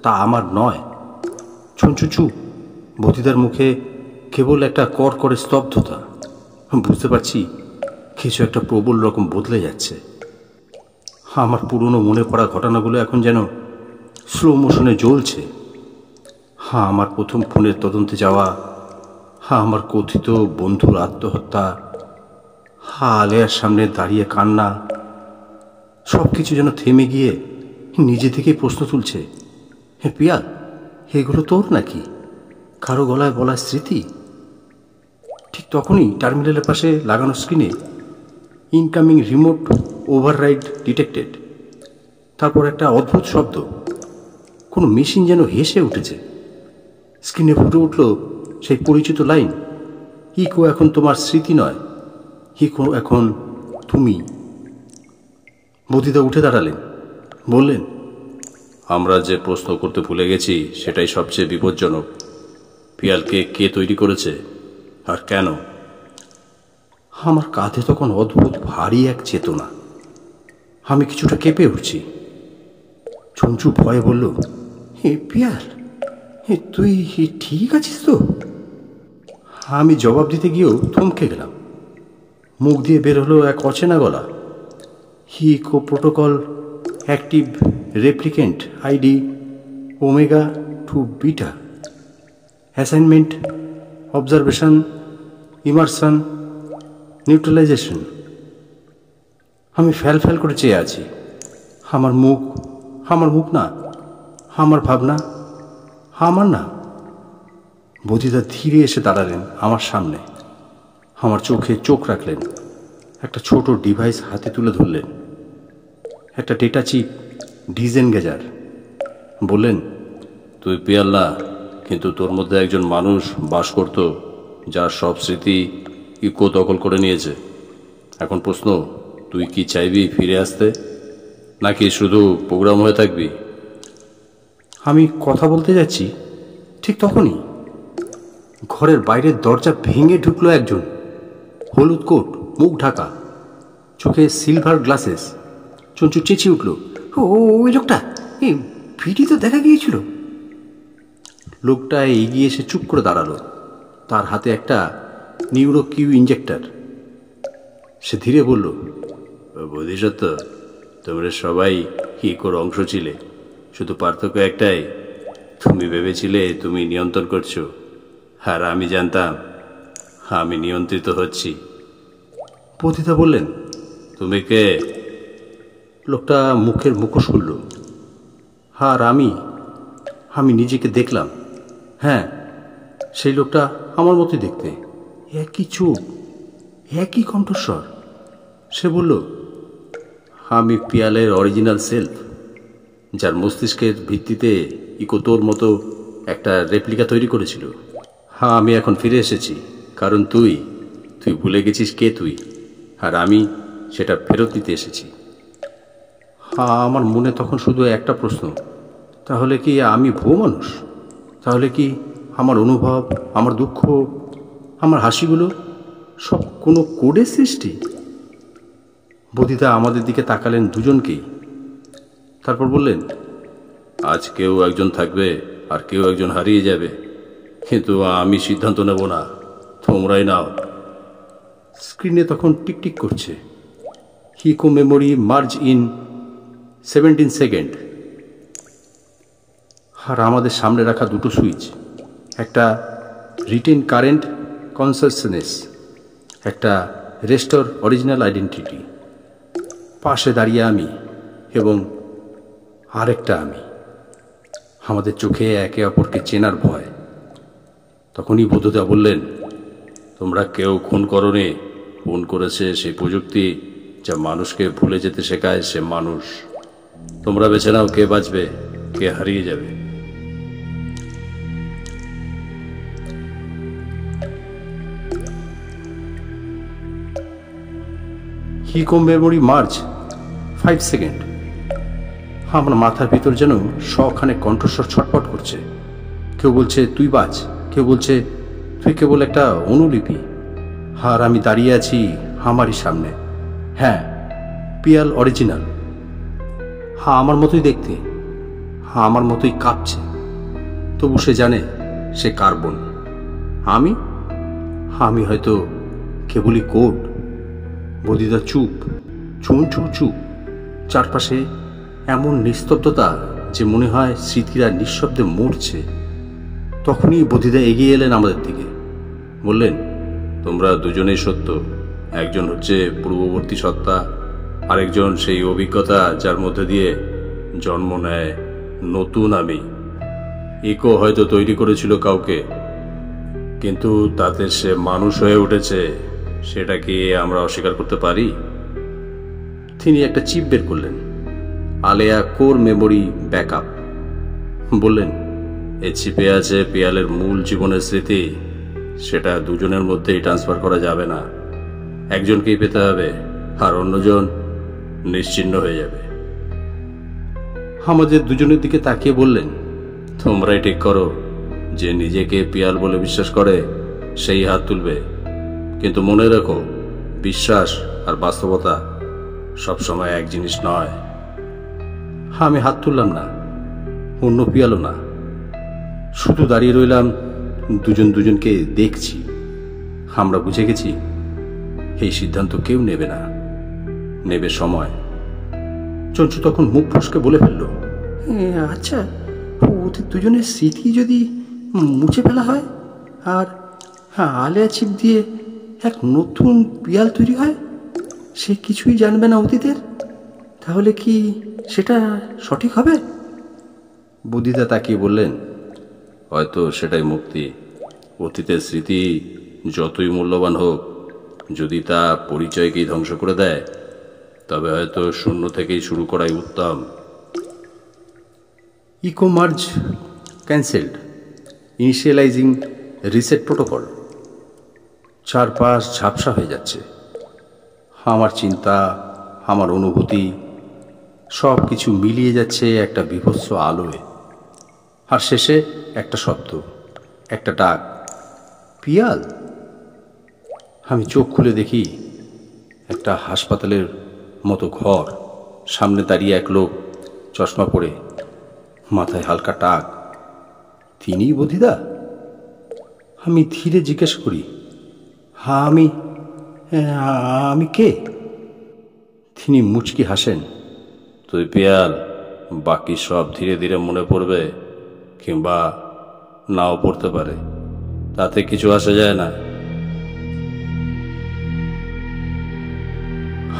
তা আমার নয়। ছুঁচু বধিদার মুখে কেবল একটা কর করে স্তব্ধতা। বুঝতে পারছি কিছু একটা প্রবল রকম বদলে যাচ্ছে। আমার পুরনো মনে পড়া ঘটনাগুলো এখন যেন স্লো মোশনে জ্বলছে। আমার প্রথম ফোনের তদন্তে যাওয়া, আমার কথিত বন্ধুর আত্মহত্যা, আলেয়ার সামনে দাঁড়িয়ে কান্না, সব কিছু যেন থেমে গিয়ে নিজে থেকেই প্রশ্ন তুলছে, হে পিয়াল, এগুলো তোর নাকি কারো গলায় বলা স্মৃতি? ঠিক তখনই টার্মিনালের পাশে লাগানো স্ক্রিনে ইনকামিং রিমোট ওভাররাইড ডিটেক্টেড। তারপর একটা অদ্ভুত শব্দ, কোনো মেশিন যেন হেসে উঠেছে। স্ক্রিনে ফুটে উঠল সেই পরিচিত লাইন, ইকো এখন তোমার স্মৃতি নয়, ইকো এখন তুমি। বধিদা উঠে দাঁড়ালেন, বললেন, আমরা যে প্রশ্ন করতে ভুলে গেছি সেটাই সবচেয়ে বিপজ্জনক। পিয়ালকে কে তৈরি করেছে আর কেন? আমার কাঁধে তখন অদ্ভুত ভারী এক চেতনা। আমি কিছুটা কেঁপে উঠছি। ছুঁচু ভয়ে বলল, হে পিয়াল, তুই ঠিক আছিস তো? আমি জবাব দিতে গিয়েও থমকে গেলাম। মুখ দিয়ে বের হলো এক অচেনা গলা, echo protocol active replicant ID omega two beta, assignment observation immersion neutralization. আমি ফ্যাল ফ্যাল করে চেয়ে আছি। আমার মুখ না, আমার ভাবনা আমার না। বধিদা ধীরে এসে দাঁড়ালেন আমার সামনে, আমার চোখে চোখ রাখলেন, একটা ছোট ডিভাইস হাতে তুলে ধরলেন, একটা ডেটা চিপ ডিসএনগেজার। বললেন, তুই পিয়াল না, কিন্তু তোর মধ্যে একজন মানুষ বাস করত যার সব স্মৃতি ইকো দখল করে নিয়েছে। এখন প্রশ্ন, তুই কি চাইবি ফিরে আসতে, নাকি শুধু প্রোগ্রাম হয়ে থাকবি? আমি কথা বলতে যাচ্ছি, ঠিক তখনই ঘরের বাইরের দরজা ভেঙে ঢুকলো একজন, হলুদ কোট, মুখ ঢাকা, চোখে সিলভার গ্লাসেস। চঞ্চু চেঁচিয়ে উঠল, ওই লোকটা, এই ভিডি তো দেখা গিয়েছিল। লোকটা এগিয়ে এসে চুপ করে দাঁড়ালো, তার হাতে একটা নিউরো কিউ ইঞ্জেক্টর। সে ধীরে বলল, বোধিসত্ত্ব, তোমরা সবাই ইকোর অংশ ছিলে, শুধু পার্থক্য একটাই, তুমি ভেবেছিলে তুমি নিয়ন্ত্রণ করছো, আর আমি জানতাম আমি নিয়ন্ত্রিত হচ্ছি। বধিতা বললেন, তুমি কে? লোকটা মুখের মুখোশ খুলল। আর আমি নিজেকে দেখলাম। হ্যাঁ, সেই লোকটা আমার মতোই দেখতে, একই চোখ, একই কণ্ঠস্বর। সে বলল, আমি পিয়ালের অরিজিনাল সেলফ, যার মস্তিষ্কের ভিত্তিতে ইকো তোর মতো একটা রেপ্লিকা তৈরি করেছিল। হ্যাঁ, আমি এখন ফিরে এসেছি, কারণ তুই ভুলে গেছিস কে তুই, আর আমি সেটা ফেরত নিতে এসেছি। হ্যাঁ, আমার মনে তখন শুধু একটা প্রশ্ন, তাহলে কি আমি ভুয়ো মানুষ? তাহলে কি আমার অনুভব, আমার দুঃখ, আমার হাসিগুলো সব কোনো কোডের সৃষ্টি? বধিতা আমাদের দিকে তাকালেন দুজনকেই, তারপর বললেন, আজ কেউ একজন থাকবে আর কেউ একজন হারিয়ে যাবে, কিন্তু আমি সিদ্ধান্ত নেব না, তোমরাই নাও। স্ক্রিনে তখন টিকটিক করছে, হিকো মেমোরি মার্জ ইন 17 সেকেন্ড। আর আমাদের সামনে রাখা দুটো সুইচ, একটা রিটেন কারেন্ট কনসাসনেস, একটা রেস্টোর অরিজিনাল আইডেন্টিটি। পাশে দাঁড়িয়ে আমি এবং আরেকটা আমি, আমাদের চোখে একে অপরকে চেনার ভয়। তখনই বধূদা বললেন, তোমরা কেউ খুন করোনি, খুন করেছে সেই প্রযুক্তি যা মানুষকে ভুলে যেতে শেখায় সে মানুষ। তোমরা বেছে নাও কে বাঁচবে, কে হারিয়ে যাবে। হিকো মেমোরি মার্জ 5 সেকেন্ড। আমার মাথার ভিতর যেন শখানে কণ্ঠস্বর ছটপট করছে। কেউ বলছে তুই বাঁচ, কেউ বলছে তুই কেবল একটা অনুলিপি। আর আমি দাঁড়িয়ে আছি আমারই সামনে। হ্যাঁ, পিয়াল অরিজিনাল। হ্যাঁ, আমার মতোই দেখতে, হ্যাঁ আমার মতোই কাঁপছে। তবু সে জানে সে কার্বন। আমি হয়তো কেবলই কোড। বদিদা চুপ, চুপ। চারপাশে এমন নিস্তব্ধতা যে মনে হয় স্মৃতিরা নিঃশব্দে মরছে। তখনই বদিদা এগিয়ে এলেন আমাদের দিকে, বললেন, তোমরা দুজনেই সত্য। একজন হচ্ছে পূর্ববর্তী সত্তা, আরেকজন সেই অভিজ্ঞতা যার মধ্যে দিয়ে জন্ম নেয় নতুন আমি। ইকো হয়তো তৈরি করেছিল কাউকে, কিন্তু তাতে সে মানুষ হয়ে উঠেছে, সেটা কি আমরা অস্বীকার করতে পারি? তিনি একটা চিপ বের করলেন, আলেয়া কোর মেমোরি ব্যাকআপ। বললেন, এই চিপে আছে পিয়ালের মূল জীবনের স্মৃতি। সেটা দুজনের মধ্যেই ট্রান্সফার করা যাবে না, একজনকেই পেতে হবে, আর অন্যজন নিশ্চিহ্ন হয়ে যাবে। আমাদের দুজনের দিকে তাকিয়ে বললেন, তোমরাই ঠিক করো, যে নিজেকে পিয়াল বলে বিশ্বাস করে সেই হাত তুলবে। কিন্তু মনে রাখো, বিশ্বাস আর বাস্তবতা সবসময় এক জিনিস নয়। আমি হাত তুললাম না, অন্য পিয়ালও না। শুধু দাঁড়িয়ে রইলাম, দুজনকে দেখছি। আমরা বুঝে গেছি এই সিদ্ধান্ত কেউ নেবে না, নেবে সময়। চঞ্চু তখন মুখ ফসকে বলে ফেলল, আচ্ছা, ওদের দুজনের স্মৃতি যদি মুছে ফেলা হয় আর আলেয়া চিপ দিয়ে এক নতুন পিয়াল তৈরি হয়, সে কিছুই জানবে না অতীতের, তাহলে কি সেটা সঠিক হবে? বুদ্ধিদা তাকিয়ে বললেন, হয়তো সেটাই মুক্তি। অতীতের স্মৃতি যতই মূল্যবান হোক, যদি তা পরিচয়কেই ধ্বংস করে দেয়, তবে হয়তো শূন্য থেকেই শুরু করাই উত্তম। Echo merge cancelled, initializing reset protocol. চারপাশ ঝাপসা হয়ে যাচ্ছে। আমার চিন্তা, আমার অনুভূতি সব কিছু মিলিয়ে যাচ্ছে একটা বিভৎস আলোয়। আর শেষে একটা শব্দ, একটা ডাক, পিয়াল। আমি চোখ খুলে দেখি একটা হাসপাতালের মতো ঘর, সামনে দাঁড়িয়ে এক লোক, চশমা পরে, মাথায় হালকা টাক। তিনিই বধিদা? আমি ধীরে জিজ্ঞেস করি, হ্যাঁ আমি কে? তিনি মুচকি হাসেন, তুই পিয়াল। বাকি সব ধীরে ধীরে মনে পড়বে, কিংবা নাও পড়তে পারে, তাতে কিছু আসে যায় না।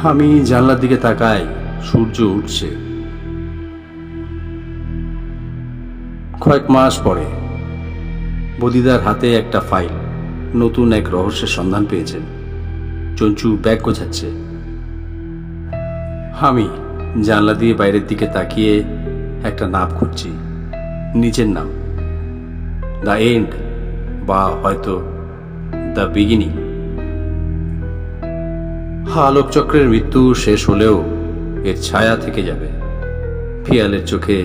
আমি জানলার দিকে তাকাই, সূর্য উঠছে। কয়েক মাস পরে বদিদার হাতে একটা ফাইল, নতুন এক রহস্যের সন্ধান পেয়েছেন। চঞ্চু ব্যাগ গোছাচ্ছে। আমি জানলা দিয়ে বাইরের দিকে তাকিয়ে একটা নাম খুঁজছি, নিজের নাম, দ্য এন্ড, বা হয়তো দ্য বিগিনিং। আলোকচক্রের মৃত্যু শেষ হলেও এর ছায়া থেকে যাবে পিয়ালের চোখে,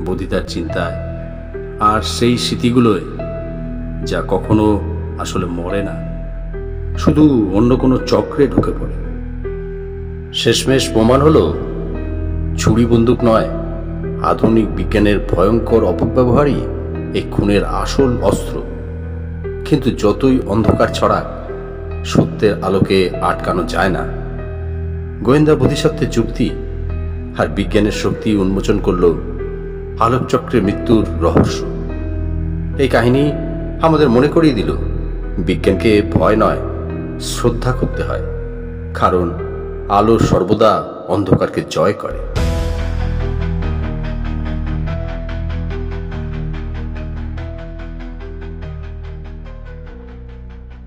বদিদার চিন্তায়, আর সেই স্মৃতিগুলোয় যা কখনো আসলে মরে না, শুধু অন্য কোনো চক্রে ঢুকে পড়ে। শেষমেশ প্রমাণ হলো, ছুরি বন্দুক নয়, আধুনিক বিজ্ঞানের ভয়ঙ্কর অপব্যবহারই এই খুনের আসল অস্ত্র। কিন্তু যতই অন্ধকার ছড়াক, সত্যের আলোকে আটকানো যায় না। গোয়েন্দা বোধিসত্ত্বের যুক্তি আর বিজ্ঞানের শক্তি উন্মোচন করল আলোকচক্রের মৃত্যুর রহস্য। এই কাহিনী আমাদের মনে করিয়ে দিল, বিজ্ঞানকে ভয় নয়, শ্রদ্ধা করতে হয়, কারণ আলো সর্বদা অন্ধকারকে জয় করে।